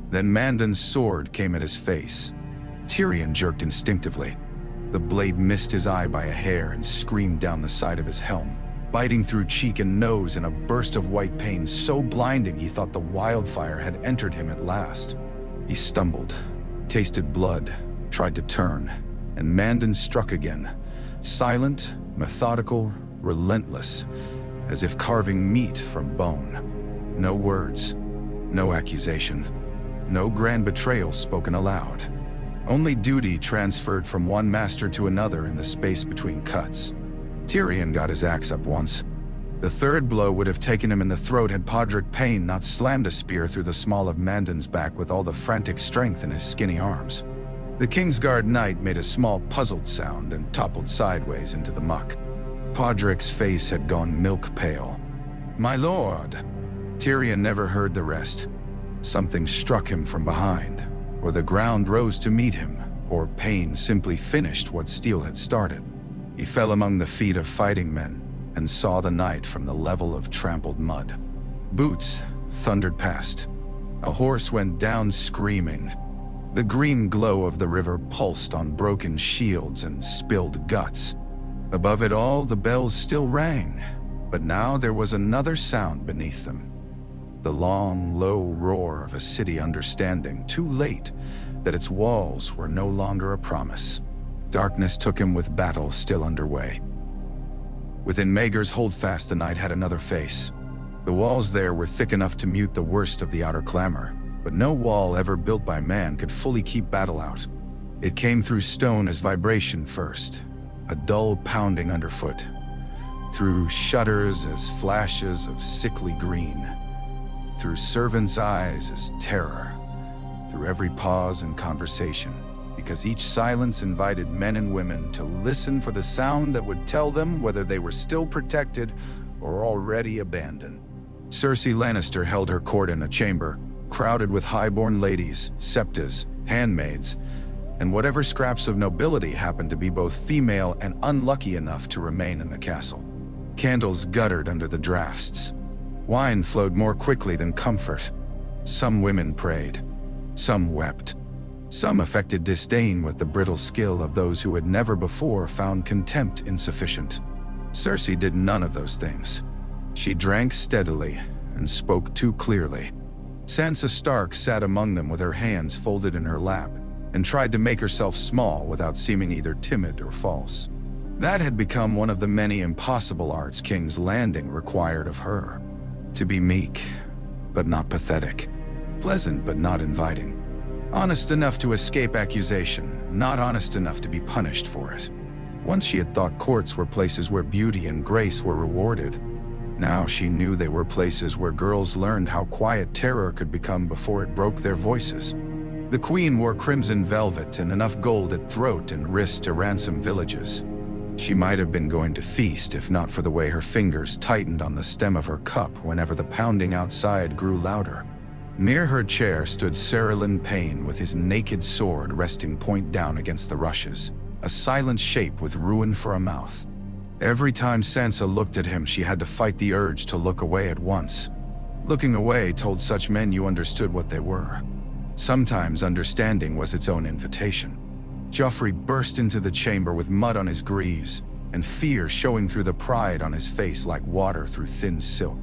Then Mandon's sword came at his face. Tyrion jerked instinctively. The blade missed his eye by a hair and screamed down the side of his helm, biting through cheek and nose in a burst of white pain so blinding he thought the wildfire had entered him at last. He stumbled, tasted blood, tried to turn, and Mandan struck again, silent, methodical, relentless, as if carving meat from bone. No words, no accusation, no grand betrayal spoken aloud. Only duty transferred from one master to another in the space between cuts. Tyrion got his axe up once. The third blow would have taken him in the throat had Podrick Payne not slammed a spear through the small of Mandan's back with all the frantic strength in his skinny arms. The Kingsguard knight made a small puzzled sound and toppled sideways into the muck. Podrick's face had gone milk pale. "My lord!" Tyrion never heard the rest. Something struck him from behind, or the ground rose to meet him, or Payne simply finished what Steel had started. He fell among the feet of fighting men, and saw the night from the level of trampled mud. Boots thundered past. A horse went down screaming. The green glow of the river pulsed on broken shields and spilled guts. Above it all, the bells still rang, but now there was another sound beneath them. The long, low roar of a city understanding, too late, that its walls were no longer a promise. Darkness took him with battle still underway. Within Maegor's Holdfast, the night had another face. The walls there were thick enough to mute the worst of the outer clamor, but no wall ever built by man could fully keep battle out. It came through stone as vibration first, a dull pounding underfoot, through shudders as flashes of sickly green, through servants' eyes as terror, through every pause and conversation, because each silence invited men and women to listen for the sound that would tell them whether they were still protected or already abandoned. Cersei Lannister held her court in a chamber, crowded with highborn ladies, septas, handmaids, and whatever scraps of nobility happened to be both female and unlucky enough to remain in the castle. Candles guttered under the drafts. Wine flowed more quickly than comfort. Some women prayed. Some wept. Some affected disdain with the brittle skill of those who had never before found contempt insufficient. Cersei did none of those things. She drank steadily and spoke too clearly. Sansa Stark sat among them with her hands folded in her lap and tried to make herself small without seeming either timid or false. That had become one of the many impossible arts King's Landing required of her. To be meek, but not pathetic. Pleasant, but not inviting. Honest enough to escape accusation, not honest enough to be punished for it. Once she had thought courts were places where beauty and grace were rewarded. Now she knew they were places where girls learned how quiet terror could become before it broke their voices. The queen wore crimson velvet and enough gold at throat and wrist to ransom villages. She might have been going to feast if not for the way her fingers tightened on the stem of her cup whenever the pounding outside grew louder. Near her chair stood Cersei Payne with his naked sword resting point down against the rushes, a silent shape with ruin for a mouth. Every time Sansa looked at him, she had to fight the urge to look away at once. Looking away told such men you understood what they were. Sometimes understanding was its own invitation. Joffrey burst into the chamber with mud on his greaves, and fear showing through the pride on his face like water through thin silk.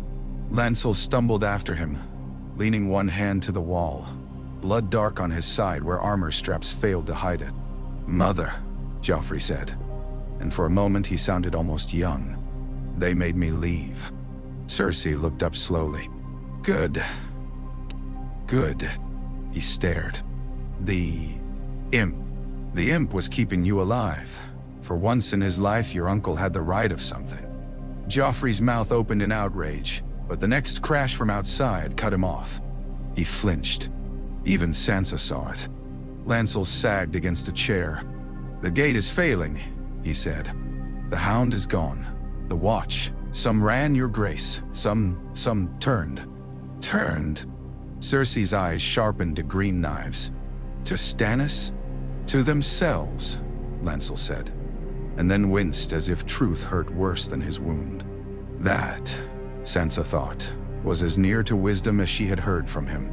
Lancel stumbled after him, leaning one hand to the wall, blood dark on his side where armor straps failed to hide it. "Mother," Joffrey said, and for a moment he sounded almost young. "They made me leave." Cersei looked up slowly. Good. He stared. The imp was keeping you alive. For once in his life, your uncle had the right of something. Joffrey's mouth opened in outrage, but the next crash from outside cut him off. He flinched. Even Sansa saw it. Lancel sagged against a chair. "The gate is failing," he said. "The hound is gone. The watch. Some ran, your grace. Some turned." Turned? Cersei's eyes sharpened to green knives. "To Stannis? To themselves," Lancel said, and then winced as if truth hurt worse than his wound. That, Sansa thought, was as near to wisdom as she had heard from him.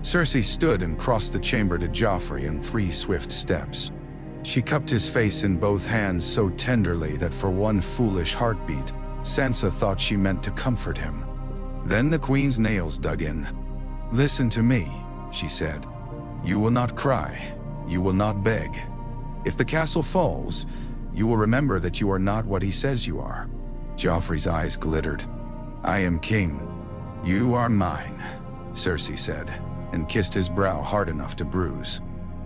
Cersei stood and crossed the chamber to Joffrey in 3 swift steps. She cupped his face in both hands so tenderly that for one foolish heartbeat, Sansa thought she meant to comfort him. Then the queen's nails dug in. "Listen to me," she said. "You will not cry. You will not beg. If the castle falls, you will remember that you are not what he says you are." Joffrey's eyes glittered. "I am king. You are mine," Cersei said, and kissed his brow hard enough to bruise.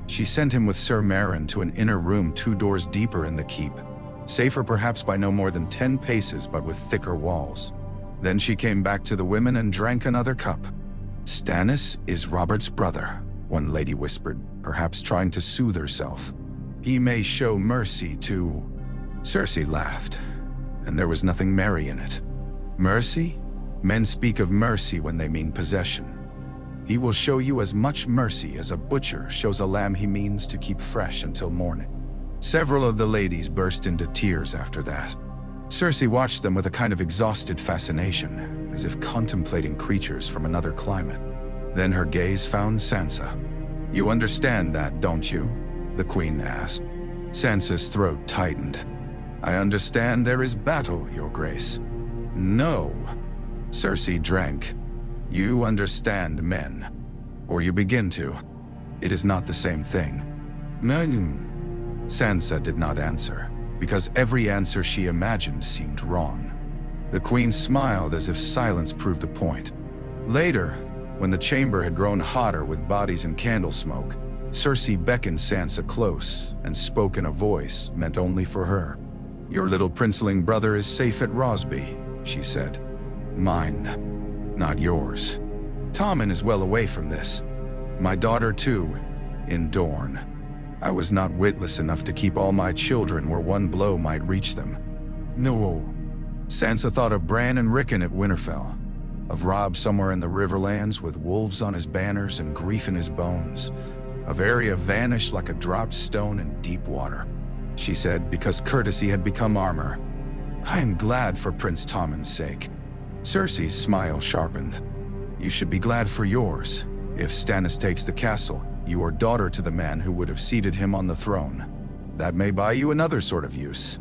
She sent him with Sir Meryn to an inner room 2 doors deeper in the keep, safer perhaps by no more than 10 paces but with thicker walls. Then she came back to the women and drank another cup. "Stannis is Robert's brother," one lady whispered, perhaps trying to soothe herself. "He may show mercy to—" Cersei laughed, and there was nothing merry in it. "Mercy? Men speak of mercy when they mean possession. He will show you as much mercy as a butcher shows a lamb he means to keep fresh until morning." Several of the ladies burst into tears after that. Cersei watched them with a kind of exhausted fascination, as if contemplating creatures from another climate. Then her gaze found Sansa. "You understand that, don't you?" the Queen asked. Sansa's throat tightened. "I understand there is battle, Your Grace." "No." Cersei drank. "You understand men. Or you begin to. It is not the same thing." "No." Sansa did not answer, because every answer she imagined seemed wrong. The Queen smiled as if silence proved a point. Later, when the chamber had grown hotter with bodies and candle smoke, Cersei beckoned Sansa close and spoke in a voice meant only for her. "Your little princeling brother is safe at Rosby," she said. "Mine, not yours. Tommen is well away from this. My daughter too, in Dorne. I was not witless enough to keep all my children where one blow might reach them. No." Sansa thought of Bran and Rickon at Winterfell, of Robb somewhere in the Riverlands with wolves on his banners and grief in his bones, of Arya vanished like a dropped stone in deep water. She said, because courtesy had become armor, "I am glad for Prince Tommen's sake." Cersei's smile sharpened. "You should be glad for yours. If Stannis takes the castle, you are daughter to the man who would have seated him on the throne. That may buy you another sort of use."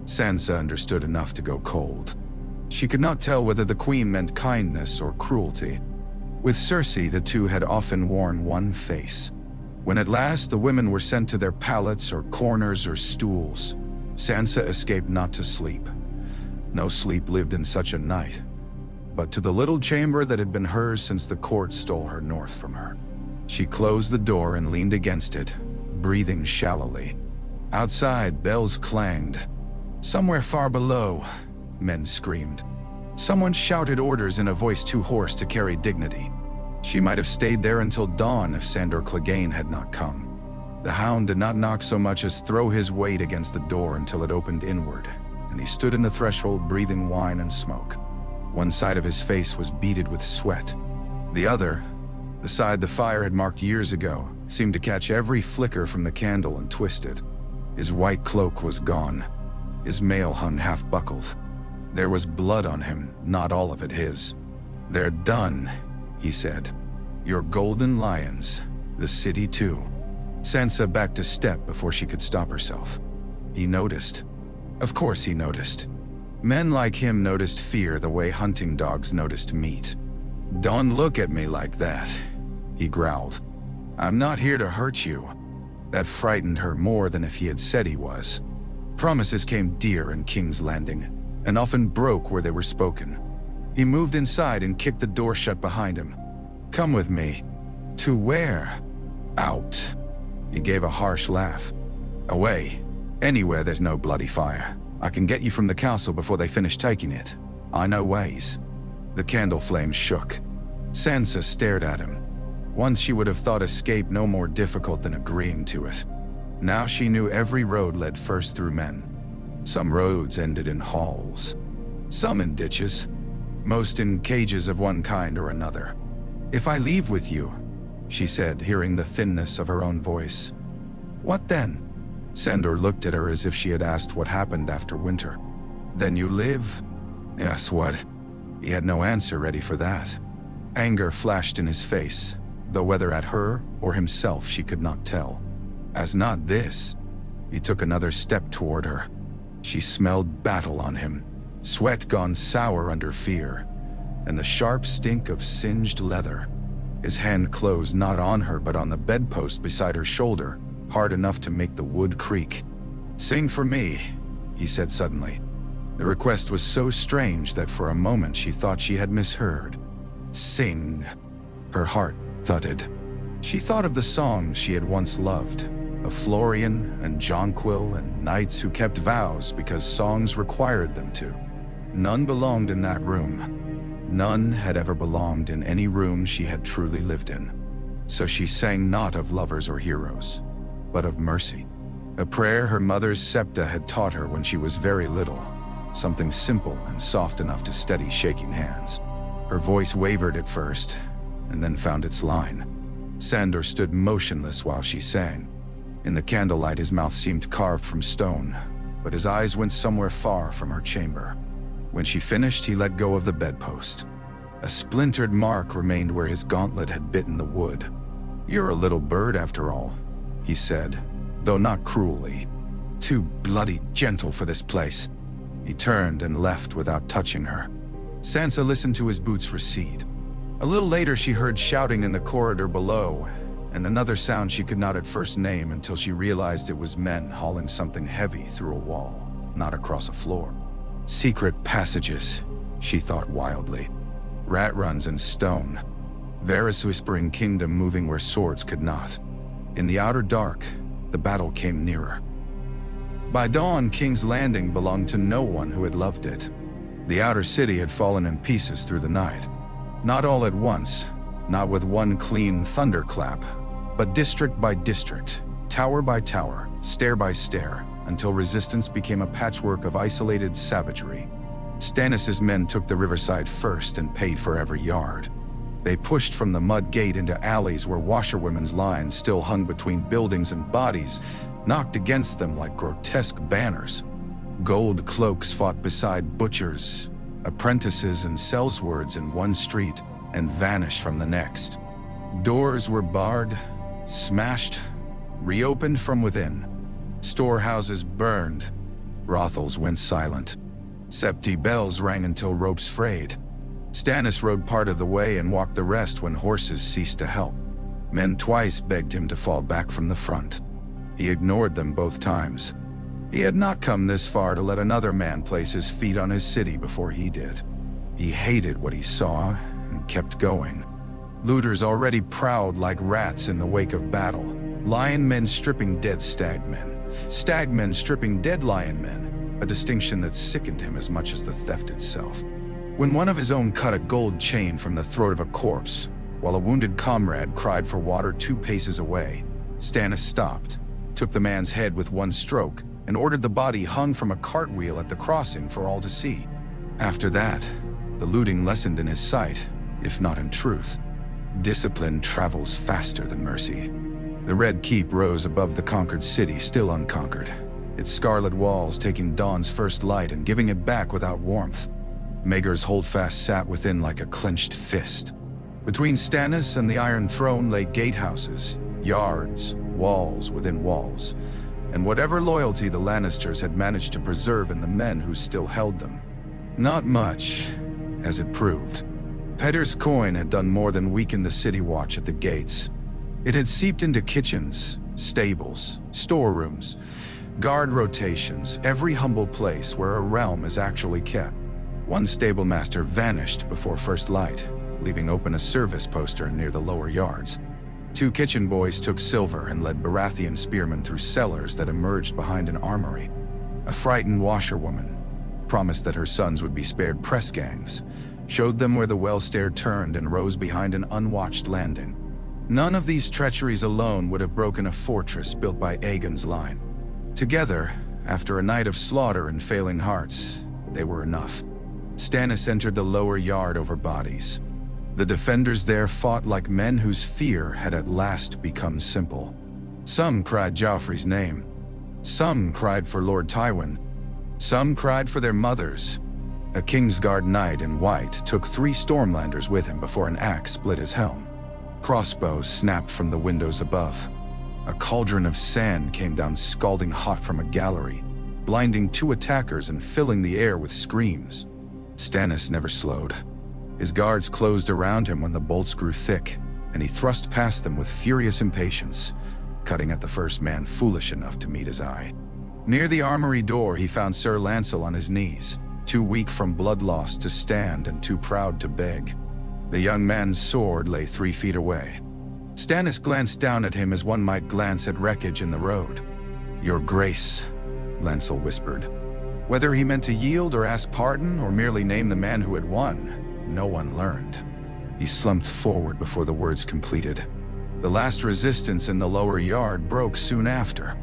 Sansa understood enough to go cold. She could not tell whether the Queen meant kindness or cruelty. With Cersei, the two had often worn one face. When at last the women were sent to their pallets or corners or stools, Sansa escaped not to sleep. No sleep lived in such a night, but to the little chamber that had been hers since the court stole her north from her. She closed the door and leaned against it, breathing shallowly. Outside, bells clanged. Somewhere far below, men screamed. Someone shouted orders in a voice too hoarse to carry dignity. She might have stayed there until dawn if Sandor Clegane had not come. The hound did not knock so much as throw his weight against the door until it opened inward, and he stood in the threshold breathing wine and smoke. One side of his face was beaded with sweat. The other, the side the fire had marked years ago, seemed to catch every flicker from the candle and twist it. His white cloak was gone. His mail hung half-buckled. There was blood on him, not all of it his. "They're done," he said. "Your golden lions, the city too." Sansa backed a step before she could stop herself. He noticed. Of course he noticed. Men like him noticed fear the way hunting dogs noticed meat. "Don't look at me like that," he growled. "I'm not here to hurt you." That frightened her more than if he had said he was. Promises came dear in King's Landing, and often broke where they were spoken. He moved inside and kicked the door shut behind him. "Come with me." "To where?" "Out." He gave a harsh laugh. "Away. Anywhere there's no bloody fire. I can get you from the castle before they finish taking it. I know ways." The candle flame shook. Sansa stared at him. Once she would have thought escape no more difficult than agreeing to it. Now she knew every road led first through men. Some roads ended in halls. Some in ditches. Most in cages of one kind or another. "If I leave with you," she said, hearing the thinness of her own voice. "What then?" Sandor looked at her as if she had asked what happened after winter. "Then you live?" "Yes, what?" He had no answer ready for that. Anger flashed in his face, though whether at her or himself she could not tell. As not this. He took another step toward her. She smelled battle on him, sweat gone sour under fear, and the sharp stink of singed leather. His hand closed not on her but on the bedpost beside her shoulder, hard enough to make the wood creak. "Sing for me," he said suddenly. The request was so strange that for a moment she thought she had misheard. Sing. Her heart thudded. She thought of the songs she had once loved, of Florian and Jonquil and knights who kept vows because songs required them to. None belonged in that room. None had ever belonged in any room she had truly lived in. So she sang not of lovers or heroes, but of mercy. A prayer her mother's septa had taught her when she was very little, something simple and soft enough to steady shaking hands. Her voice wavered at first, and then found its line. Sandor stood motionless while she sang. In the candlelight his mouth seemed carved from stone, but his eyes went somewhere far from her chamber. When she finished, he let go of the bedpost. A splintered mark remained where his gauntlet had bitten the wood. "You're a little bird after all," he said, though not cruelly. "Too bloody gentle for this place." He turned and left without touching her. Sansa listened to his boots recede. A little later she heard shouting in the corridor below, and another sound she could not at first name until she realized it was men hauling something heavy through a wall, not across a floor. Secret passages, she thought wildly. Rat runs in stone. Varys' whispering kingdom moving where swords could not. In the outer dark, the battle came nearer. By dawn, King's Landing belonged to no one who had loved it. The outer city had fallen in pieces through the night. Not all at once, not with one clean thunderclap, but district by district, tower by tower, stair by stair, until resistance became a patchwork of isolated savagery. Stannis' men took the riverside first and paid for every yard. They pushed from the mud gate into alleys where washerwomen's lines still hung between buildings and bodies, knocked against them like grotesque banners. Gold cloaks fought beside butchers, apprentices and sellswords in one street, and vanished from the next. Doors were barred, smashed, reopened from within. Storehouses burned. Brothels went silent. Septi bells rang until ropes frayed. Stannis rode part of the way and walked the rest when horses ceased to help. Men twice begged him to fall back from the front. He ignored them both times. He had not come this far to let another man place his feet on his city before he did. He hated what he saw and kept going. Looters already prowled like rats in the wake of battle. Lion men stripping dead stag men stripping dead lion men, a distinction that sickened him as much as the theft itself. When one of his own cut a gold chain from the throat of a corpse, while a wounded comrade cried for water 2 paces away, Stannis stopped, took the man's head with one stroke, and ordered the body hung from a cartwheel at the crossing for all to see. After that, the looting lessened in his sight, if not in truth. Discipline travels faster than mercy. The Red Keep rose above the conquered city, still unconquered, its scarlet walls taking dawn's first light and giving it back without warmth. Maegor's Holdfast sat within like a clenched fist. Between Stannis and the Iron Throne lay gatehouses, yards, walls within walls, and whatever loyalty the Lannisters had managed to preserve in the men who still held them. Not much, as it proved. Petyr's coin had done more than weaken the city watch at the gates. It had seeped into kitchens, stables, storerooms, guard rotations, every humble place where a realm is actually kept. One stablemaster vanished before first light, leaving open a service poster near the lower yards. 2 kitchen boys took silver and led Baratheon spearmen through cellars that emerged behind an armory. A frightened washerwoman promised that her sons would be spared press gangs, showed them where the well stair turned and rose behind an unwatched landing. None of these treacheries alone would have broken a fortress built by Aegon's line. Together, after a night of slaughter and failing hearts, they were enough. Stannis entered the lower yard over bodies. The defenders there fought like men whose fear had at last become simple. Some cried Joffrey's name. Some cried for Lord Tywin. Some cried for their mothers. A Kingsguard knight in white took 3 Stormlanders with him before an axe split his helm. Crossbows snapped from the windows above. A cauldron of sand came down scalding hot from a gallery, blinding 2 attackers and filling the air with screams. Stannis never slowed. His guards closed around him when the bolts grew thick, and he thrust past them with furious impatience. cutting at the first man foolish enough to meet his eye. Near the armory door, he found Sir Lancel on his knees, too weak from blood loss to stand and too proud to beg. The young man's sword lay 3 feet away. Stannis glanced down at him as one might glance at wreckage in the road. "Your Grace," Lancel whispered. Whether he meant to yield or ask pardon or merely name the man who had won, no one learned. He slumped forward before the words completed. The last resistance in the lower yard broke soon after.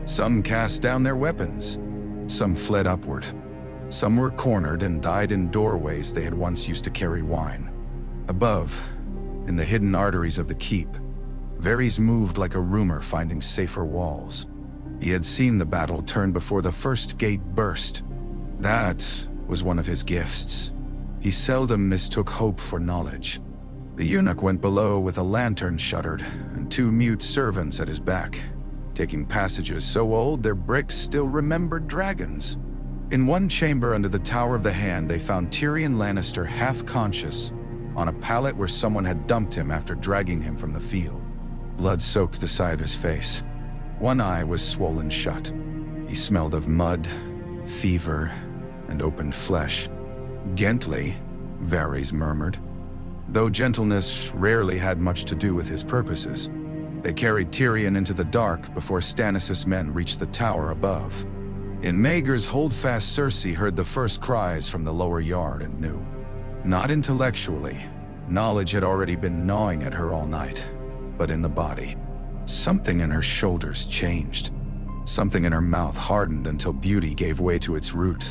Some cast down their weapons. Some fled upward. Some were cornered and died in doorways they had once used to carry wine. Above, in the hidden arteries of the keep, Varys moved like a rumor finding safer walls. He had seen the battle turn before the first gate burst. That was one of his gifts. He seldom mistook hope for knowledge. The eunuch went below with a lantern shuttered and 2 mute servants at his back, taking passages so old their bricks still remembered dragons. In one chamber under the Tower of the Hand, they found Tyrion Lannister half-conscious, on a pallet where someone had dumped him after dragging him from the field. Blood soaked the side of his face. One eye was swollen shut. He smelled of mud, fever, and opened flesh. "Gently," Varys murmured. Though gentleness rarely had much to do with his purposes, they carried Tyrion into the dark before Stannis' men reached the tower above. In Maegor's Holdfast, Cersei heard the first cries from the lower yard and knew. Not intellectually, knowledge had already been gnawing at her all night, but in the body. Something in her shoulders changed. Something in her mouth hardened until beauty gave way to its root,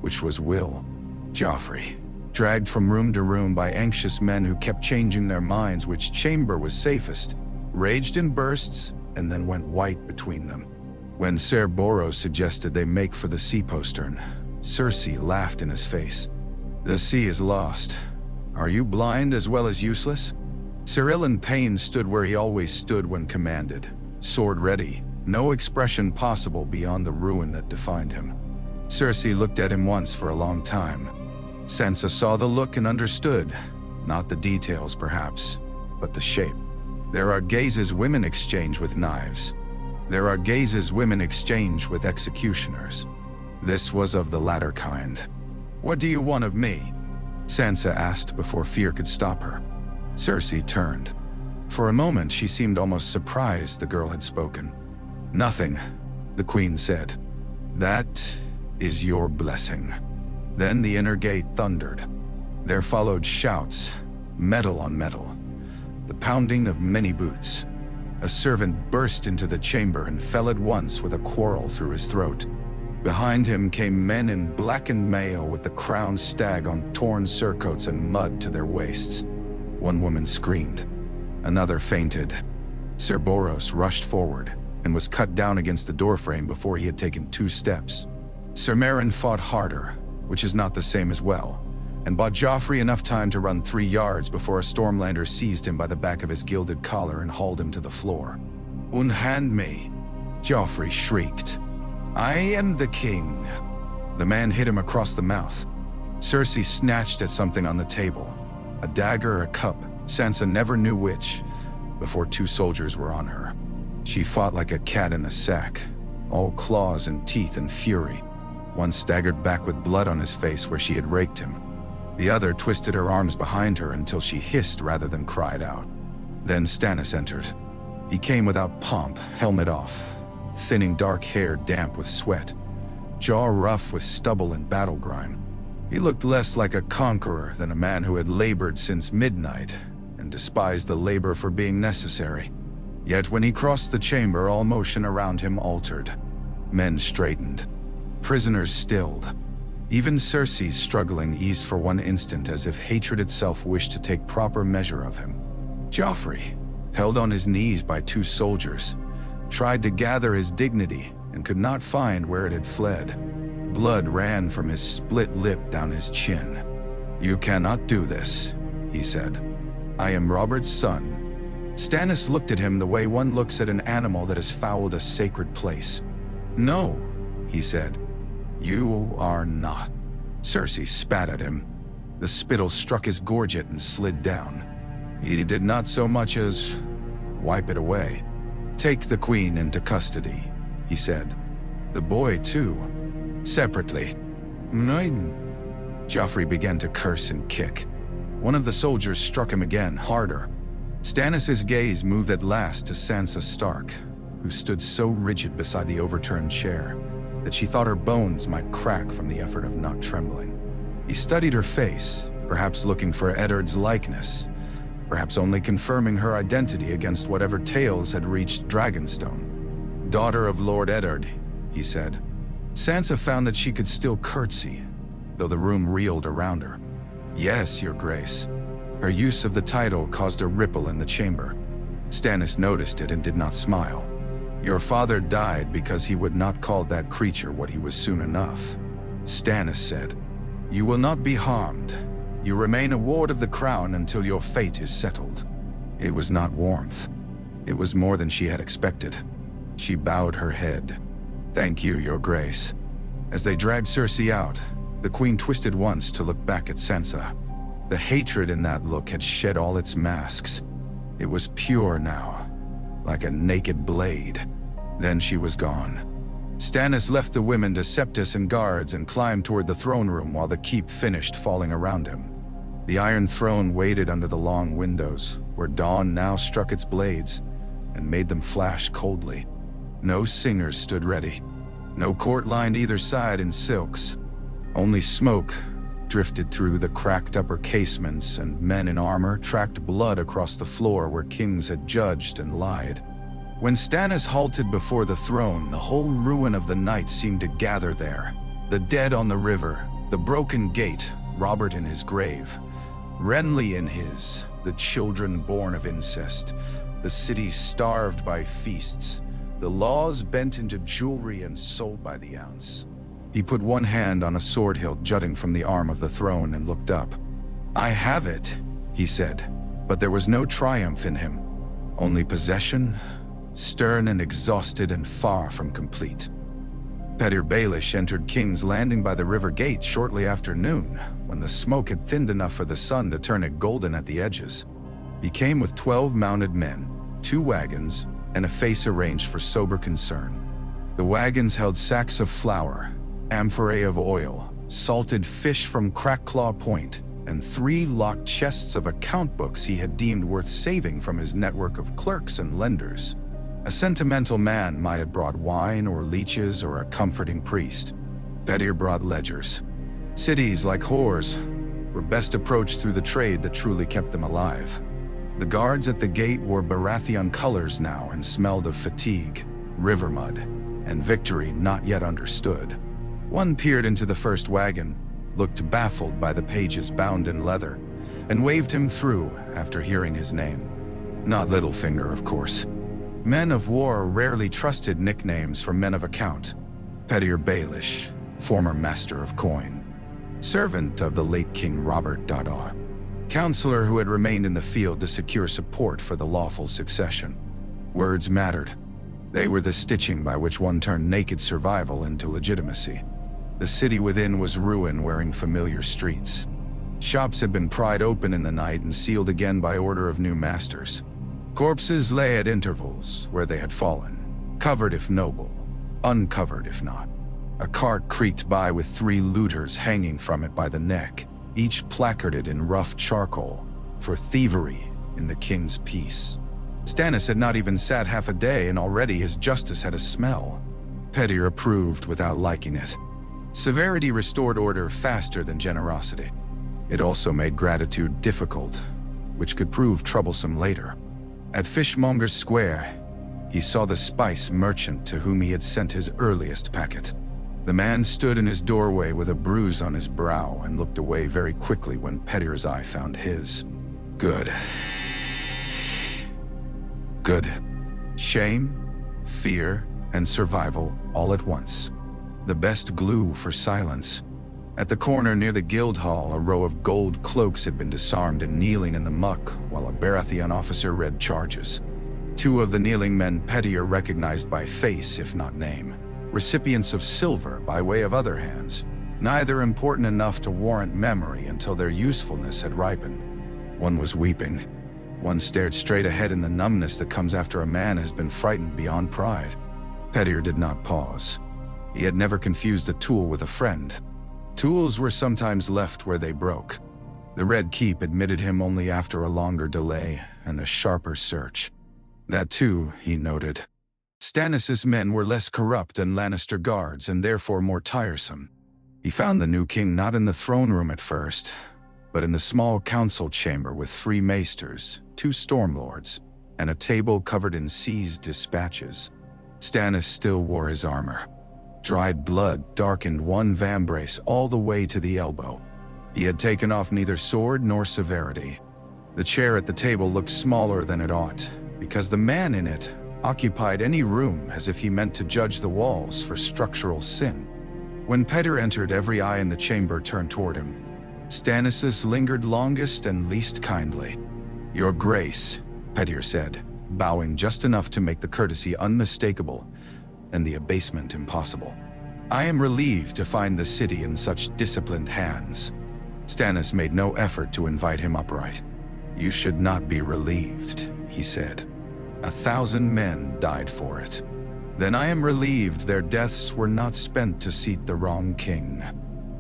which was will. Joffrey, dragged from room to room by anxious men who kept changing their minds which chamber was safest, raged in bursts and then went white between them. When Ser Boros suggested they make for the sea postern, Cersei laughed in his face. "The sea is lost. Are you blind as well as useless?" Sir Ilyn Payne stood where he always stood when commanded, sword ready, no expression possible beyond the ruin that defined him. Cersei looked at him once for a long time. Sansa saw the look and understood, not the details perhaps, but the shape. There are gazes women exchange with knives. There are gazes women exchange with executioners. This was of the latter kind. "What do you want of me?" Sansa asked before fear could stop her. Cersei turned. For a moment she seemed almost surprised the girl had spoken. "Nothing," the queen said. "That is your blessing." Then the inner gate thundered. There followed shouts, metal on metal, the pounding of many boots. A servant burst into the chamber and fell at once with a quarrel through his throat. Behind him came men in blackened mail with the crowned stag on torn surcoats and mud to their waists. One woman screamed. Another fainted. Ser Boros rushed forward and was cut down against the doorframe before he had taken 2 steps. Ser Meryn fought harder, which is not the same as well, and bought Joffrey enough time to run 3 yards before a Stormlander seized him by the back of his gilded collar and hauled him to the floor. "Unhand me," Joffrey shrieked. "I am the king." The man hit him across the mouth. Cersei snatched at something on the table, a dagger or a cup, Sansa never knew which, before 2 soldiers were on her. She fought like a cat in a sack, all claws and teeth and fury. One staggered back with blood on his face where she had raked him. The other twisted her arms behind her until she hissed rather than cried out. Then Stannis entered. He came without pomp, helmet off, thinning dark hair damp with sweat, jaw rough with stubble and battle grime. He looked less like a conqueror than a man who had labored since midnight and despised the labor for being necessary. Yet when he crossed the chamber, all motion around him altered. Men straightened. Prisoners stilled. Even Cersei's struggling eased for one instant as if hatred itself wished to take proper measure of him. Joffrey, held on his knees by 2 soldiers, tried to gather his dignity and could not find where it had fled. Blood ran from his split lip down his chin. "You cannot do this," he said. "I am Robert's son." Stannis looked at him the way one looks at an animal that has fouled a sacred place. "No," he said. "You are not." Cersei spat at him. The spittle struck his gorget and slid down. He did not so much as wipe it away. "Take the queen into custody," he said. "The boy, too. Separately." "Nein." Joffrey began to curse and kick. One of the soldiers struck him again, harder. Stannis' gaze moved at last to Sansa Stark, who stood so rigid beside the overturned chair that she thought her bones might crack from the effort of not trembling. He studied her face, perhaps looking for Eddard's likeness, perhaps only confirming her identity against whatever tales had reached Dragonstone. "Daughter of Lord Eddard," he said. Sansa found that she could still curtsy, though the room reeled around her. "Yes, your grace." Her use of the title caused a ripple in the chamber. Stannis noticed it and did not smile. "Your father died because he would not call that creature what he was soon enough," Stannis said. "You will not be harmed. You remain a ward of the crown until your fate is settled." It was not warmth. It was more than she had expected. She bowed her head. "Thank you, your grace." As they dragged Cersei out, the queen twisted once to look back at Sansa. The hatred in that look had shed all its masks. It was pure now, like a naked blade. Then she was gone. Stannis left the women to Septus and guards and climbed toward the throne room while the keep finished falling around him. The Iron Throne waited under the long windows, where dawn now struck its blades and made them flash coldly. No singers stood ready. No court lined either side in silks. Only smoke drifted through the cracked upper casements, and men in armor tracked blood across the floor where kings had judged and lied. When Stannis halted before the throne, the whole ruin of the night seemed to gather there. The dead on the river, the broken gate, Robert in his grave, Renly in his, the children born of incest, the city starved by feasts, the laws bent into jewelry and sold by the ounce. He put one hand on a sword hilt jutting from the arm of the throne and looked up. "I have it," he said, but there was no triumph in him. Only possession, stern and exhausted and far from complete. Petyr Baelish entered King's Landing by the river gate shortly after noon, when the smoke had thinned enough for the sun to turn it golden at the edges. He came with 12 mounted men, 2 wagons, and a face arranged for sober concern. The wagons held sacks of flour, amphorae of oil, salted fish from Crackclaw Point, and 3 locked chests of account books he had deemed worth saving from his network of clerks and lenders. A sentimental man might have brought wine or leeches or a comforting priest. Petyr brought ledgers. Cities, like whores, were best approached through the trade that truly kept them alive. The guards at the gate wore Baratheon colors now and smelled of fatigue, river mud, and victory not yet understood. One peered into the first wagon, looked baffled by the pages bound in leather, and waved him through after hearing his name. Not Littlefinger, of course. Men of war rarely trusted nicknames from men of account. Petyr Baelish, former master of coin. Servant of the late King Robert Dada. Counselor who had remained in the field to secure support for the lawful succession. Words mattered. They were the stitching by which one turned naked survival into legitimacy. The city within was ruin wearing familiar streets. Shops had been pried open in the night and sealed again by order of new masters. Corpses lay at intervals where they had fallen, covered if noble, uncovered if not. A cart creaked by with 3 looters hanging from it by the neck, each placarded in rough charcoal, for thievery in the king's peace. Stannis had not even sat half a day and already his justice had a smell. Petyr approved without liking it. Severity restored order faster than generosity. It also made gratitude difficult, which could prove troublesome later. At Fishmonger's Square, he saw the spice merchant to whom he had sent his earliest packet. The man stood in his doorway with a bruise on his brow and looked away very quickly when Petyr's eye found his. Good. Good. Shame, fear, and survival all at once. The best glue for silence. At the corner near the Guildhall, a row of gold cloaks had been disarmed and kneeling in the muck while a Baratheon officer read charges. 2 of the kneeling men Petyr recognized by face, if not name. Recipients of silver by way of other hands, neither important enough to warrant memory until their usefulness had ripened. One was weeping. One stared straight ahead in the numbness that comes after a man has been frightened beyond pride. Petyr did not pause. He had never confused a tool with a friend. Tools were sometimes left where they broke. The Red Keep admitted him only after a longer delay and a sharper search. That too, he noted. Stannis' men were less corrupt than Lannister guards and therefore more tiresome. He found the new king not in the throne room at first, but in the small council chamber with 3 maesters, 2 stormlords, and a table covered in seized dispatches. Stannis still wore his armor. Dried blood darkened one vambrace all the way to the elbow. He had taken off neither sword nor severity. The chair at the table looked smaller than it ought, because the man in it occupied any room as if he meant to judge the walls for structural sin. When Petyr entered, every eye in the chamber turned toward him. Stannis' lingered longest and least kindly. "Your Grace," Petyr said, bowing just enough to make the courtesy unmistakable and the abasement impossible. "I am relieved to find the city in such disciplined hands." Stannis made no effort to invite him upright. "You should not be relieved," he said. 1,000 men died for it. "Then I am relieved their deaths were not spent to seat the wrong king."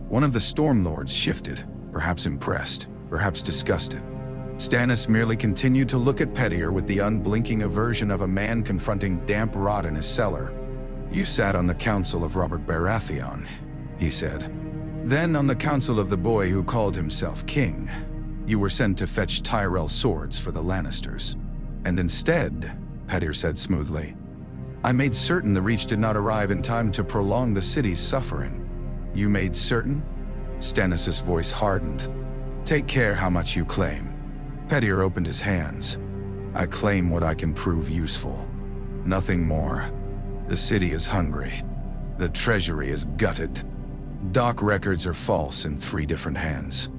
One of the stormlords shifted, perhaps impressed, perhaps disgusted. Stannis merely continued to look at Petyr with the unblinking aversion of a man confronting damp rot in his cellar. "You sat on the council of Robert Baratheon," he said. "Then on the council of the boy who called himself king. You were sent to fetch Tyrell swords for the Lannisters. And instead," Petyr said smoothly, "I made certain the Reach did not arrive in time to prolong the city's suffering." "You made certain?" Stannis' voice hardened. "Take care how much you claim." Petyr opened his hands. "I claim what I can prove useful. Nothing more. The city is hungry. The treasury is gutted. Dock records are false in 3 different hands.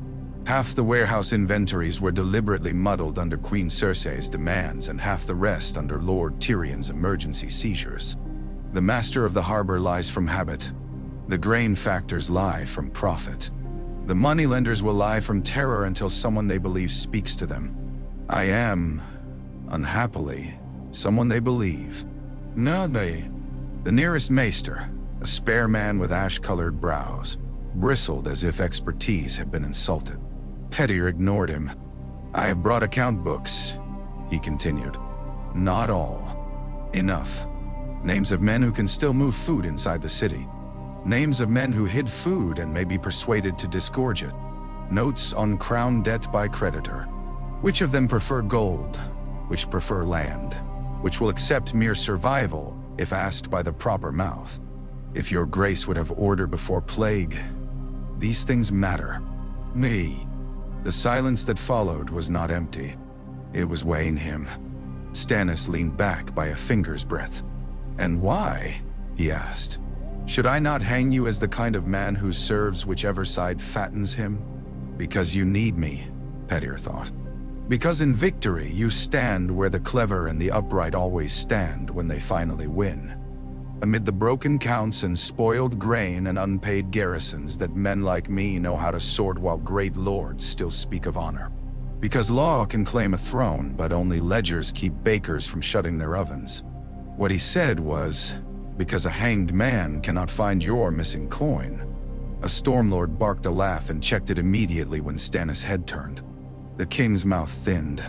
Half the warehouse inventories were deliberately muddled under Queen Cersei's demands and half the rest under Lord Tyrion's emergency seizures. The master of the harbor lies from habit. The grain factors lie from profit. The moneylenders will lie from terror until someone they believe speaks to them. I am, unhappily, someone they believe. No, they. The nearest maester, a spare man with ash-colored brows, bristled as if expertise had been insulted. Petyr ignored him. "I have brought account books," he continued. "Not all. Enough. Names of men who can still move food inside the city. Names of men who hid food and may be persuaded to disgorge it. Notes on crown debt by creditor. Which of them prefer gold? Which prefer land? Which will accept mere survival if asked by the proper mouth? If your Grace would have order before plague. These things matter. Me." The silence that followed was not empty. It was weighing him. Stannis leaned back by a finger's breadth. "And why?" he asked. "Should I not hang you as the kind of man who serves whichever side fattens him?" "Because you need me," Petyr thought. "Because in victory you stand where the clever and the upright always stand when they finally win. Amid the broken counts and spoiled grain and unpaid garrisons that men like me know how to sort while great lords still speak of honor. Because law can claim a throne, but only ledgers keep bakers from shutting their ovens." What he said was, "Because a hanged man cannot find your missing coin." A stormlord barked a laugh and checked it immediately when Stannis' head turned. The king's mouth thinned.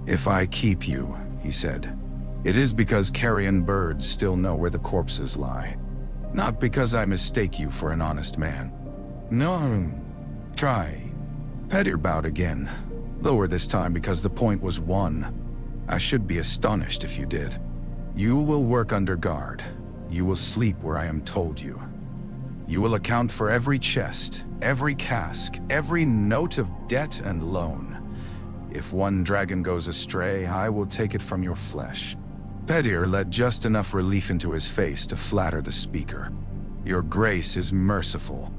"If I keep you," he said, "it is because carrion birds still know where the corpses lie. Not because I mistake you for an honest man." "No, try." Petyr bowed again, lower this time because the point was won. "I should be astonished if you did. You will work under guard. You will sleep where I am told you. You will account for every chest, every cask, every note of debt and loan. If one dragon goes astray, I will take it from your flesh." Petyr let just enough relief into his face to flatter the speaker. "Your Grace is merciful."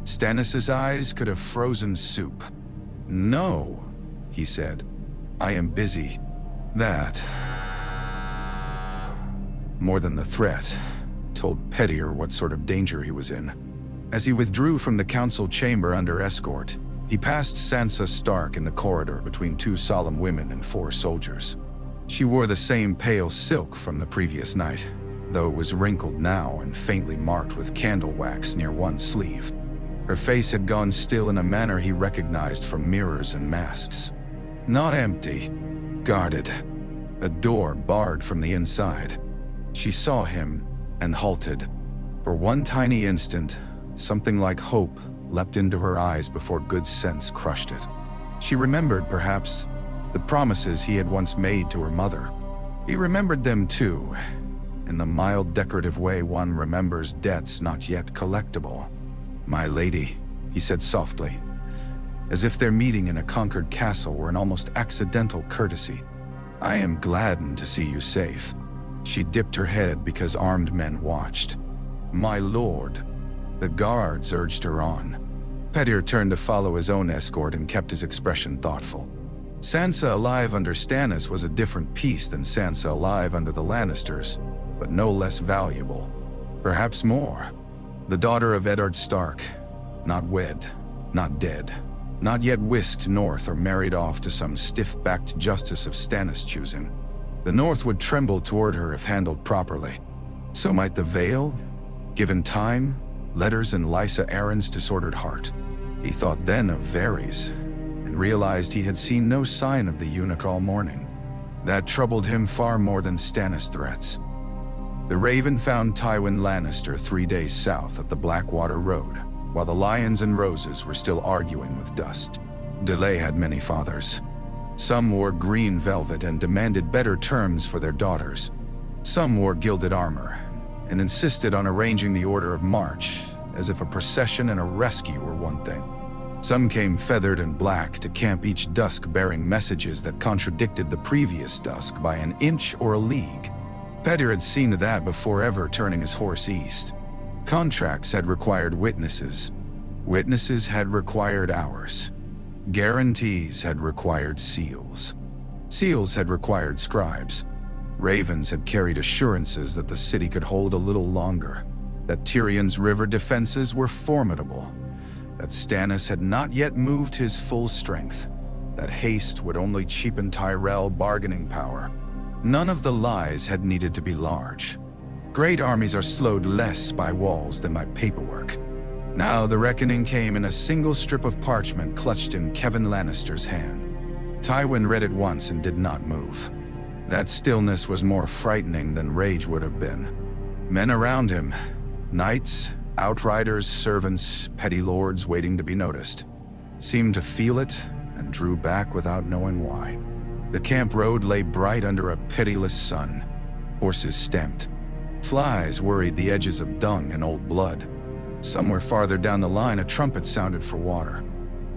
Stannis' eyes could have frozen soup. "No," he said. "I am busy. That, more than the threat, told Petyr what sort of danger he was in. As he withdrew from the council chamber under escort, He passed Sansa Stark in the corridor between two solemn women and 4 soldiers. She wore the same pale silk from the previous night, though it was wrinkled now and faintly marked with candle wax near one sleeve. Her face had gone still in a manner he recognized from mirrors and masks. Not empty, guarded. A door barred from the inside. She saw him and halted. For one tiny instant, something like hope leapt into her eyes before good sense crushed it. She remembered, perhaps, the promises he had once made to her mother. He remembered them too, in the mild decorative way one remembers debts not yet collectible. "My lady," he said softly, as if their meeting in a conquered castle were an almost accidental courtesy. "I am gladdened to see you safe." She dipped her head because armed men watched. "My lord." The guards urged her on. Petyr turned to follow his own escort and kept his expression thoughtful. Sansa alive under Stannis was a different piece than Sansa alive under the Lannisters, but no less valuable. Perhaps more. The daughter of Eddard Stark, not wed, not dead, not yet whisked north or married off to some stiff-backed justice of Stannis' choosing. The North would tremble toward her if handled properly. So might the Vale, given time, letters and Lysa Arryn's disordered heart. He thought then of Varys, and realized he had seen no sign of the eunuch all morning. That troubled him far more than Stannis' threats. The Raven found Tywin Lannister 3 days south of the Blackwater Road, while the Lions and Roses were still arguing with dust. Delay had many fathers. Some wore green velvet and demanded better terms for their daughters. Some wore gilded armor, and insisted on arranging the order of march, as if a procession and a rescue were one thing. Some came feathered and black to camp each dusk bearing messages that contradicted the previous dusk by an inch or a league. Petyr had seen to that before ever turning his horse east. Contracts had required witnesses. Witnesses had required hours. Guarantees had required seals. Seals had required scribes. Ravens had carried assurances that the city could hold a little longer, that Tyrion's river defenses were formidable, that Stannis had not yet moved his full strength, that haste would only cheapen Tyrell bargaining power. None of the lies had needed to be large. Great armies are slowed less by walls than by paperwork. Now the reckoning came in a single strip of parchment clutched in Kevan Lannister's hand. Tywin read it once and did not move. That stillness was more frightening than rage would have been. Men around him, knights, outriders, servants, petty lords waiting to be noticed, seemed to feel it and drew back without knowing why. The camp road lay bright under a pitiless sun. Horses stamped. Flies worried the edges of dung and old blood. Somewhere farther down the line, a trumpet sounded for water.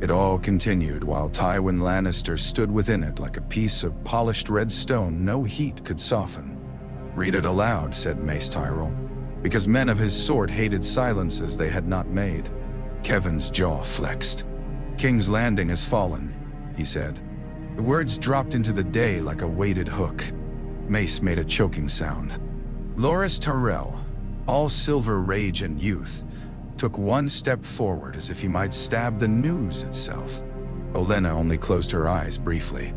It all continued while Tywin Lannister stood within it like a piece of polished red stone no heat could soften. "Read it aloud," said Mace Tyrell, because men of his sort hated silences they had not made. Kevin's jaw flexed. "King's Landing has fallen," he said. The words dropped into the day like a weighted hook. Mace made a choking sound. Loras Tyrell, all silver rage and youth, took one step forward as if he might stab the news itself. Olenna only closed her eyes briefly.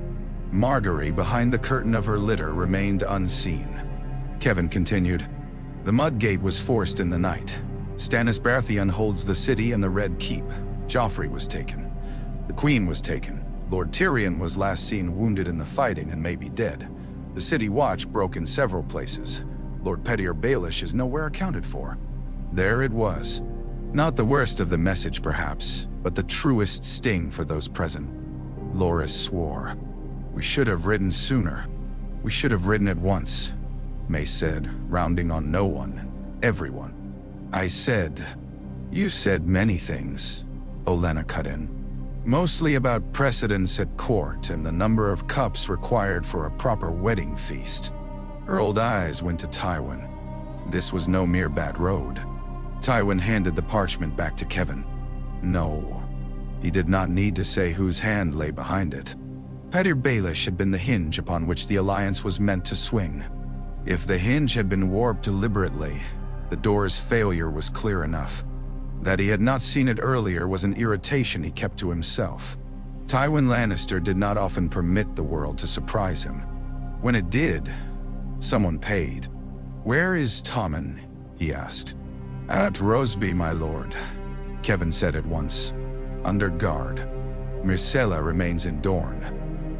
Margaery, behind the curtain of her litter, remained unseen. Kevin continued, "The Mudgate was forced in the night. Stannis Baratheon holds the city and the Red Keep. Joffrey was taken. The Queen was taken. Lord Tyrion was last seen wounded in the fighting and may be dead. The City Watch broke in several places. Lord Petyr Baelish is nowhere accounted for." There it was. Not the worst of the message, perhaps, but the truest sting for those present. Loras swore. "We should have ridden sooner. We should have ridden at once," Mace said, rounding on no one, everyone. "I said..." "You said many things," Olenna cut in. "Mostly about precedence at court and the number of cups required for a proper wedding feast." Her old eyes went to Tywin. This was no mere bad road. Tywin handed the parchment back to Kevin. No, he did not need to say whose hand lay behind it. Petyr Baelish had been the hinge upon which the alliance was meant to swing. If the hinge had been warped deliberately, the door's failure was clear enough. That he had not seen it earlier was an irritation he kept to himself. Tywin Lannister did not often permit the world to surprise him. When it did, someone paid. "Where is Tommen?" he asked. "At Rosby, my lord," Kevin said at once. "Under guard. Myrcella remains in Dorne."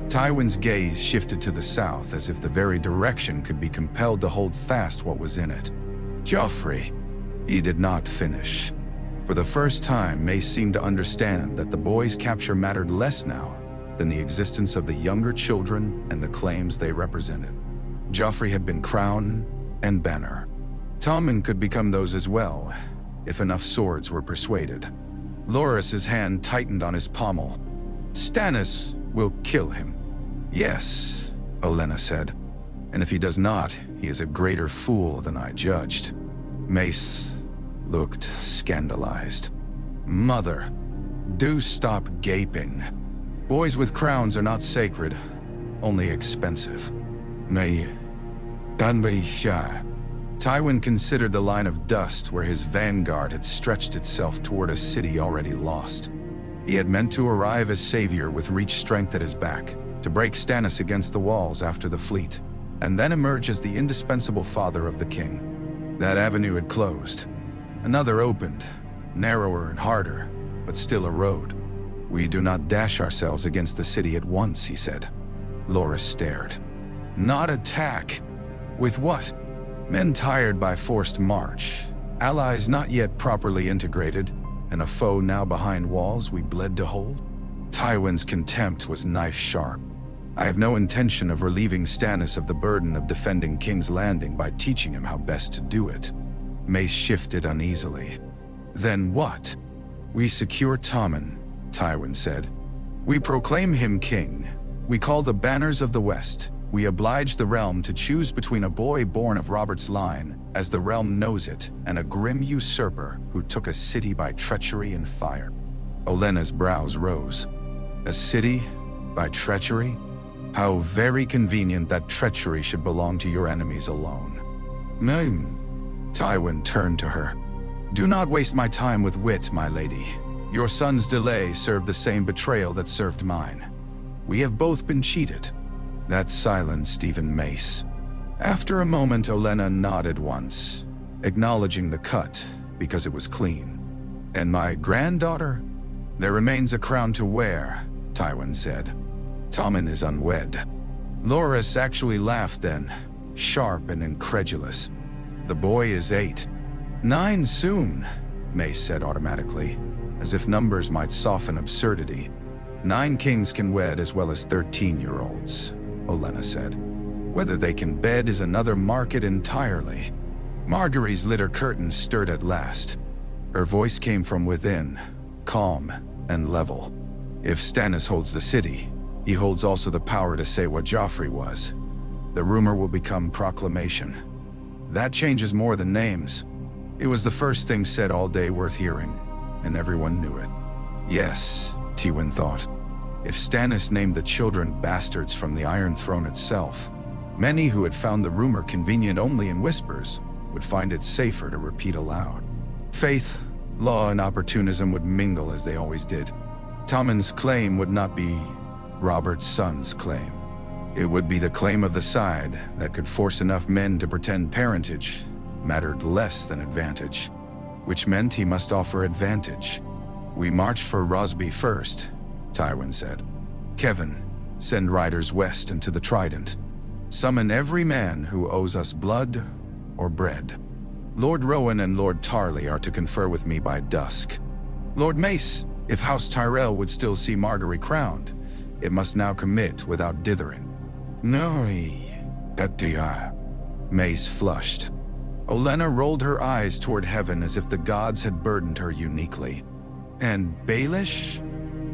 Tywin's gaze shifted to the south as if the very direction could be compelled to hold fast what was in it. Joffrey. He did not finish. For the first time, Mace seemed to understand that the boy's capture mattered less now than the existence of the younger children and the claims they represented. Joffrey had been crown and banner. Tommen could become those as well, if enough swords were persuaded. Loras's hand tightened on his pommel. "Stannis will kill him." "Yes," Olenna said. "And if he does not, he is a greater fool than I judged." Mace looked scandalized. "Mother, do stop gaping. Boys with crowns are not sacred, only expensive. May don't be shy." Tywin considered the line of dust where his vanguard had stretched itself toward a city already lost. He had meant to arrive as savior with reach strength at his back, to break Stannis against the walls after the fleet, and then emerge as the indispensable father of the king. That avenue had closed. Another opened, narrower and harder, but still a road. "We do not dash ourselves against the city at once," he said. Loras stared. "Not attack? With what? Men tired by forced march, allies not yet properly integrated, and a foe now behind walls we bled to hold?" Tywin's contempt was knife-sharp. "I have no intention of relieving Stannis of the burden of defending King's Landing by teaching him how best to do it." Mace shifted uneasily. "Then what?" "We secure Tommen," Tywin said. "We proclaim him king. We call the banners of the West. We oblige the realm to choose between a boy born of Robert's line, as the realm knows it, and a grim usurper who took a city by treachery and fire." Olenna's brows rose. "A city by treachery? How very convenient that treachery should belong to your enemies alone." Tywin turned to her. "Do not waste my time with wit, my lady. Your son's delay served the same betrayal that served mine. We have both been cheated." That silenced even Mace. After a moment, Olenna nodded once, acknowledging the cut because it was clean. "And my granddaughter? There remains a crown to wear," Tywin said. "Tommen is unwed." Loras actually laughed then, sharp and incredulous. "The boy is 8. 9 soon," Mace said automatically, as if numbers might soften absurdity. 9 kings can wed as well as 13-year-olds, Olenna said. "Whether they can bed is another market entirely." Margaery's litter curtain stirred at last. Her voice came from within, calm and level. "If Stannis holds the city, he holds also the power to say what Joffrey was. The rumor will become proclamation. That changes more than names." It was the first thing said all day worth hearing, and everyone knew it. Yes, Tywin thought. If Stannis named the children bastards from the Iron Throne itself, many who had found the rumor convenient only in whispers would find it safer to repeat aloud. Faith, law, and opportunism would mingle as they always did. Tommen's claim would not be Robert's son's claim. It would be the claim of the side that could force enough men to pretend parentage mattered less than advantage, which meant he must offer advantage. "We march for Rosby first," Tywin said. "Kevin, send riders west and to the Trident. Summon every man who owes us blood or bread. Lord Rowan and Lord Tarley are to confer with me by dusk. Lord Mace, if House Tyrell would still see Margaery crowned, it must now commit without dithering." "No, Petyr." Mace flushed. Olenna rolled her eyes toward heaven as if the gods had burdened her uniquely. "And Baelish?"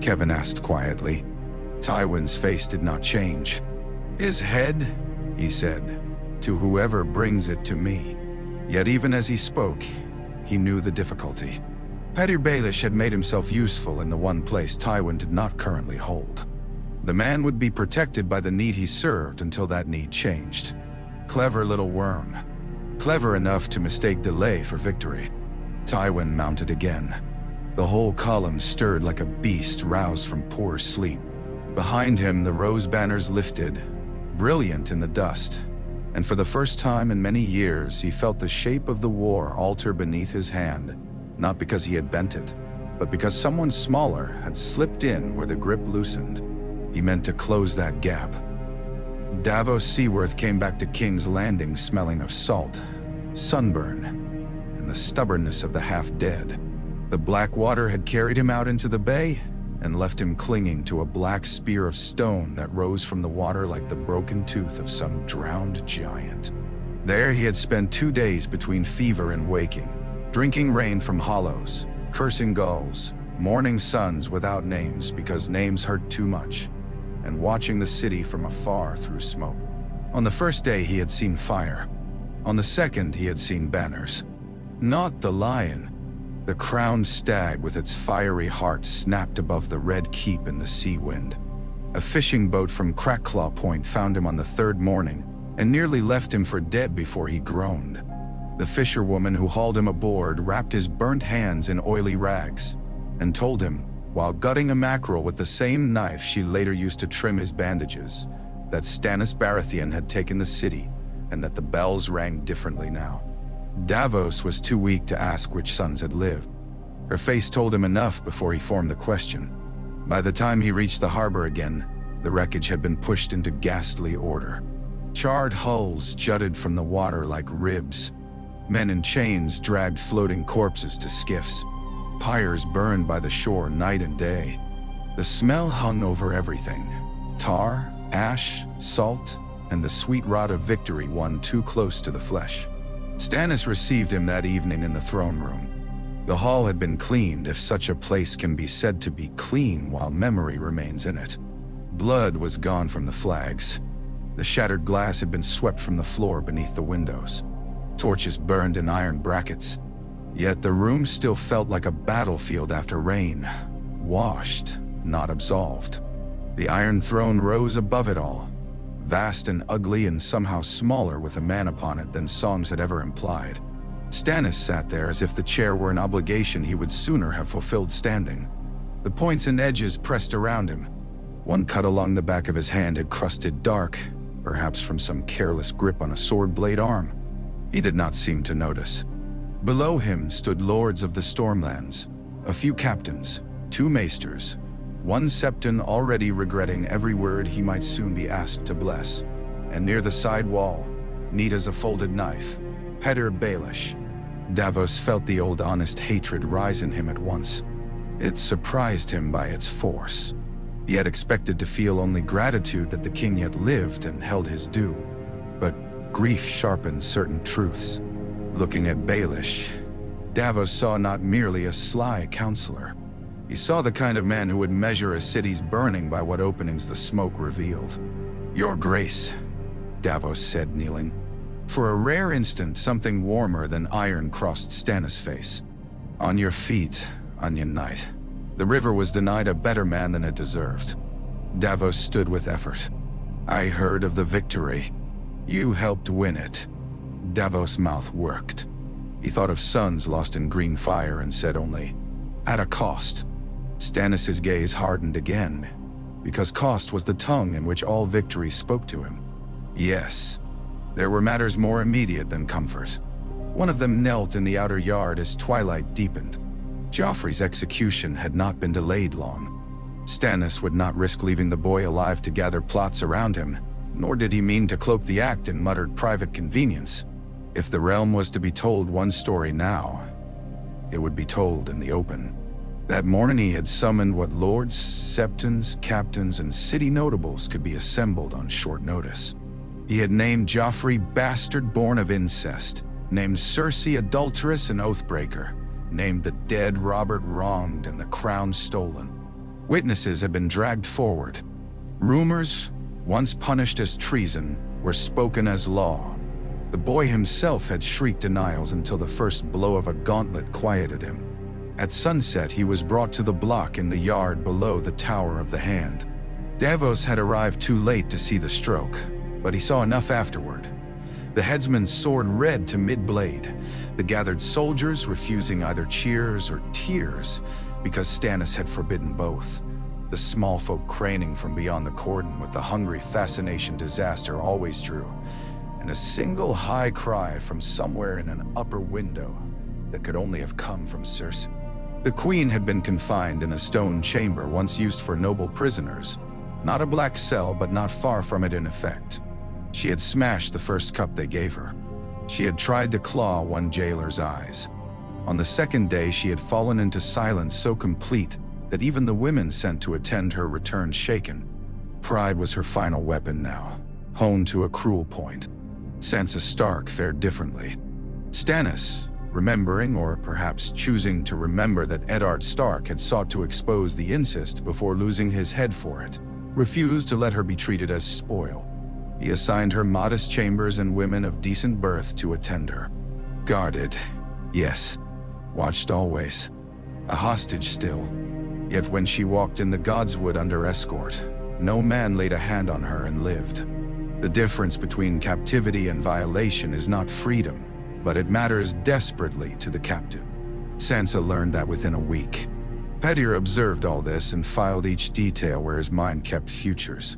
Kevin asked quietly. Tywin's face did not change. "His head," he said, "to whoever brings it to me." Yet even as he spoke, he knew the difficulty. Petyr Baelish had made himself useful in the one place Tywin did not currently hold. The man would be protected by the need he served until that need changed. Clever little worm. Clever enough to mistake delay for victory. Tywin mounted again. The whole column stirred like a beast roused from poor sleep. Behind him, the rose banners lifted, brilliant in the dust, and for the first time in many years, he felt the shape of the war alter beneath his hand, not because he had bent it, but because someone smaller had slipped in where the grip loosened. He meant to close that gap. Davos Seaworth came back to King's Landing smelling of salt, sunburn, and the stubbornness of the half-dead. The Blackwater had carried him out into the bay and left him clinging to a black spear of stone that rose from the water like the broken tooth of some drowned giant. There he had spent 2 days between fever and waking, drinking rain from hollows, cursing gulls, mourning suns without names because names hurt too much, and watching the city from afar through smoke. On the first day he had seen fire. On the second he had seen banners. Not the lion. The crowned stag with its fiery heart snapped above the red keep in the sea wind. A fishing boat from Crackclaw Point found him on the third morning and nearly left him for dead before he groaned. The fisherwoman who hauled him aboard wrapped his burnt hands in oily rags and told him, while gutting a mackerel with the same knife she later used to trim his bandages, that Stannis Baratheon had taken the city and that the bells rang differently now. Davos was too weak to ask which sons had lived. Her face told him enough before he formed the question. By the time he reached the harbor again, the wreckage had been pushed into ghastly order. Charred hulls jutted from the water like ribs. Men in chains dragged floating corpses to skiffs. Pyres burned by the shore night and day. The smell hung over everything. Tar, ash, salt, and the sweet rot of victory won too close to the flesh. Stannis received him that evening in the throne room. The hall had been cleaned, if such a place can be said to be clean while memory remains in it. Blood was gone from the flags. The shattered glass had been swept from the floor beneath the windows. Torches burned in iron brackets. Yet the room still felt like a battlefield after rain, washed, not absolved. The Iron Throne rose above it all, vast and ugly and somehow smaller with a man upon it than songs had ever implied. Stannis sat there as if the chair were an obligation he would sooner have fulfilled standing. The points and edges pressed around him. One cut along the back of his hand had crusted dark, perhaps from some careless grip on a sword blade arm. He did not seem to notice. Below him stood lords of the Stormlands, a few captains, 2 maesters, 1 septon already regretting every word he might soon be asked to bless, and near the side wall, neat as a folded knife, Petyr Baelish. Davos felt the old honest hatred rise in him at once. It surprised him by its force. He had expected to feel only gratitude that the king yet lived and held his due, but grief sharpened certain truths. Looking at Baelish, Davos saw not merely a sly counselor. He saw the kind of man who would measure a city's burning by what openings the smoke revealed. "Your Grace," Davos said, kneeling. For a rare instant, something warmer than iron crossed Stannis' face. "On your feet, Onion Knight." The river was denied a better man than it deserved. Davos stood with effort. "I heard of the victory. You helped win it." Davos' mouth worked. He thought of sons lost in green fire and said only, "At a cost." Stannis' gaze hardened again, because cost was the tongue in which all victory spoke to him. Yes, there were matters more immediate than comfort. One of them knelt in the outer yard as twilight deepened. Joffrey's execution had not been delayed long. Stannis would not risk leaving the boy alive to gather plots around him, nor did he mean to cloak the act in muttered private convenience. If the realm was to be told one story now, it would be told in the open. That morning he had summoned what lords, septons, captains, and city notables could be assembled on short notice. He had named Joffrey bastard born of incest, named Cersei adulteress and oathbreaker, named the dead Robert wronged and the crown stolen. Witnesses had been dragged forward. Rumors, once punished as treason, were spoken as law. The boy himself had shrieked denials until the first blow of a gauntlet quieted him. At sunset he was brought to the block in the yard below the Tower of the Hand. Davos had arrived too late to see the stroke, but he saw enough afterward. The headsman's sword red to mid-blade, the gathered soldiers refusing either cheers or tears because Stannis had forbidden both. The small folk craning from beyond the cordon with the hungry fascination disaster always drew, and a single high cry from somewhere in an upper window that could only have come from Cersei. The queen had been confined in a stone chamber once used for noble prisoners. Not a black cell, but not far from it in effect. She had smashed the first cup they gave her. She had tried to claw one jailer's eyes. On the second day, she had fallen into silence so complete that even the women sent to attend her returned shaken. Pride was her final weapon now, honed to a cruel point. Sansa Stark fared differently. Stannis, remembering or perhaps choosing to remember that Eddard Stark had sought to expose the incest before losing his head for it, refused to let her be treated as spoil. He assigned her modest chambers and women of decent birth to attend her. Guarded, yes. Watched always. A hostage still. Yet when she walked in the Godswood under escort, no man laid a hand on her and lived. The difference between captivity and violation is not freedom, but it matters desperately to the captive. Sansa learned that within a week. Petyr observed all this and filed each detail where his mind kept futures.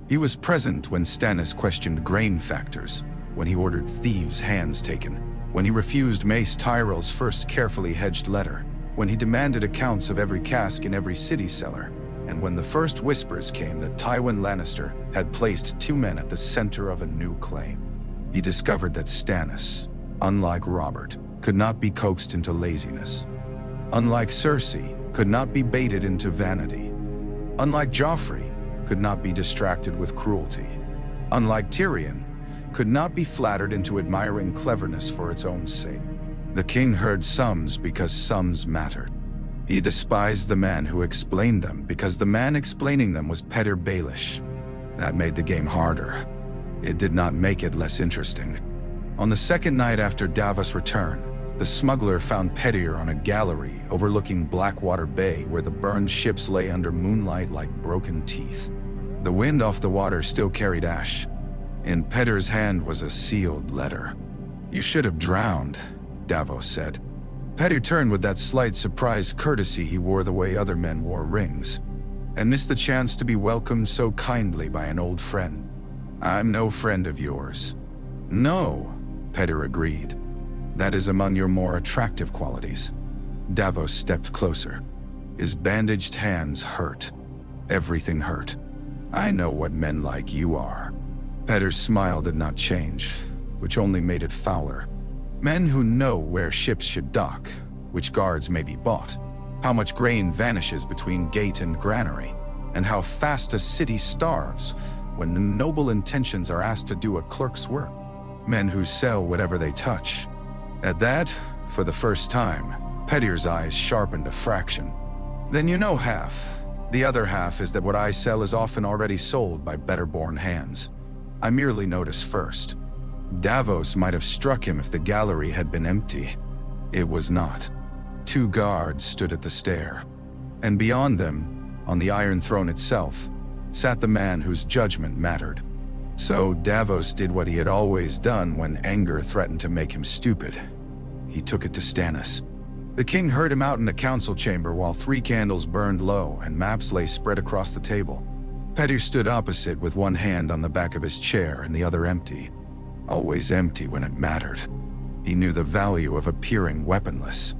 He was present when Stannis questioned grain factors, when he ordered thieves' hands taken, when he refused Mace Tyrell's first carefully hedged letter, when he demanded accounts of every cask in every city cellar, and when the first whispers came that Tywin Lannister had placed 2 men at the center of a new claim. He discovered that Stannis, unlike Robert, could not be coaxed into laziness. Unlike Cersei, could not be baited into vanity. Unlike Joffrey, could not be distracted with cruelty. Unlike Tyrion, could not be flattered into admiring cleverness for its own sake. The king heard sums because sums mattered. He despised the man who explained them because the man explaining them was Petyr Baelish. That made the game harder. It did not make it less interesting. On the second night after Davos' return, the smuggler found Petyr on a gallery overlooking Blackwater Bay where the burned ships lay under moonlight like broken teeth. The wind off the water still carried ash. In Petyr's hand was a sealed letter. "You should have drowned," Davos said. Petyr turned with that slight surprised courtesy he wore the way other men wore rings, and missed the chance to be welcomed so kindly by an old friend. "I'm no friend of yours." "No," Petyr agreed. "That is among your more attractive qualities." Davos stepped closer. His bandaged hands hurt. Everything hurt. "I know what men like you are." Petyr's smile did not change, which only made it fouler. Men who know where ships should dock, which guards may be bought, how much grain vanishes between gate and granary, and how fast a city starves when noble intentions are asked to do a clerk's work. Men who sell whatever they touch. At that, for the first time, Petyr's eyes sharpened a fraction. "Then you know half. The other half is that what I sell is often already sold by better-born hands. I merely notice first." Davos might have struck him if the gallery had been empty. It was not. 2 guards stood at the stair, and beyond them, on the Iron Throne itself, sat the man whose judgment mattered. So Davos did what he had always done when anger threatened to make him stupid. He took it to Stannis. The king heard him out in the council chamber while 3 candles burned low and maps lay spread across the table. Petyr stood opposite with one hand on the back of his chair and the other empty. Always empty when it mattered. He knew the value of appearing weaponless.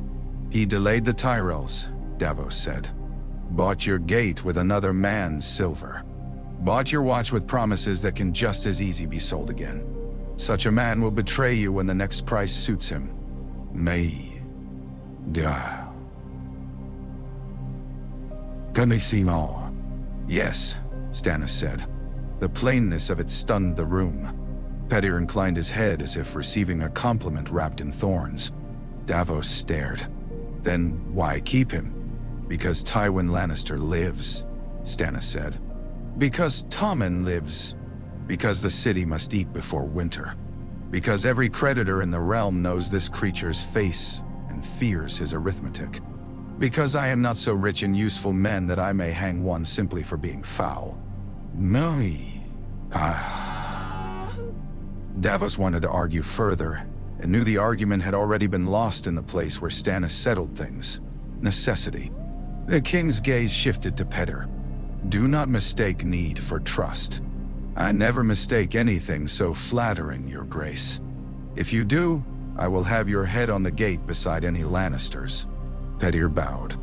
"He delayed the Tyrells," Davos said. "Bought your gate with another man's silver. Bought your watch with promises that can just as easy be sold again. Such a man will betray you when the next price suits him. May. Da. Can I see more?" "Yes," Stannis said. The plainness of it stunned the room. Petyr inclined his head as if receiving a compliment wrapped in thorns. Davos stared. "Then why keep him?" "Because Tywin Lannister lives," Stannis said. "Because Tommen lives. Because the city must eat before winter. Because every creditor in the realm knows this creature's face and fears his arithmetic. Because I am not so rich in useful men that I may hang one simply for being foul." "No. Davos wanted to argue further, and knew the argument had already been lost in the place where Stannis settled things. Necessity. The king's gaze shifted to Petyr. Do not mistake need for trust. I never mistake anything so flattering, your grace. If you do, I will have your head on the gate beside any Lannisters. Petyr bowed.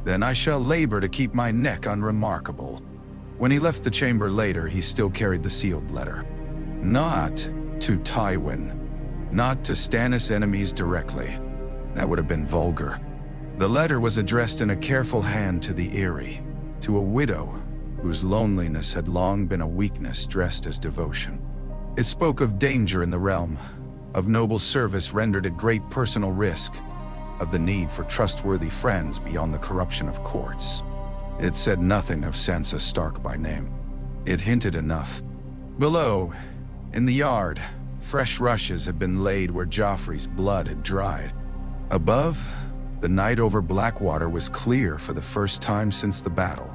Then I shall labor to keep my neck unremarkable. When he left the chamber later, he still carried the sealed letter. Not to Tywin. Not to Stannis' enemies directly. That would have been vulgar. The letter was addressed in a careful hand to the Eyrie, to a widow whose loneliness had long been a weakness dressed as devotion. It spoke of danger in the realm, of noble service rendered at great personal risk, of the need for trustworthy friends beyond the corruption of courts. It said nothing of Sansa Stark by name. It hinted enough. Below, in the yard, fresh rushes had been laid where Joffrey's blood had dried. Above, the night over Blackwater was clear for the first time since the battle,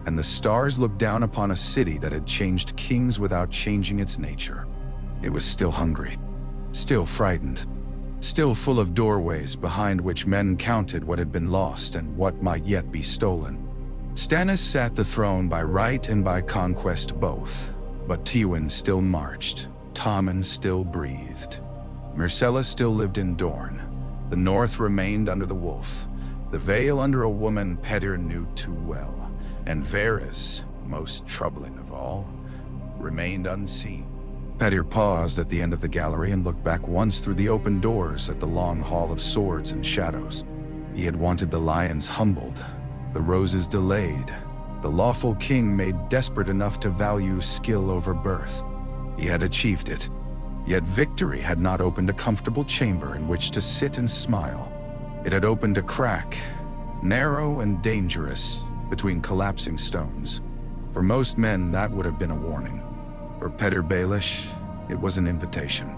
and the stars looked down upon a city that had changed kings without changing its nature. It was still hungry, still frightened, still full of doorways behind which men counted what had been lost and what might yet be stolen. Stannis sat the throne by right and by conquest both, but Tywin still marched, Tommen still breathed. Myrcella still lived in Dorne. The north remained under the wolf, the Vale under a woman Petyr knew too well, and Varys, most troubling of all, remained unseen. Petyr paused at the end of the gallery and looked back once through the open doors at the long hall of swords and shadows. He had wanted the lions humbled, the roses delayed, the lawful king made desperate enough to value skill over birth. He had achieved it, yet victory had not opened a comfortable chamber in which to sit and smile. It had opened a crack, narrow and dangerous, between collapsing stones. For most men, that would have been a warning. For Petyr Baelish, it was an invitation.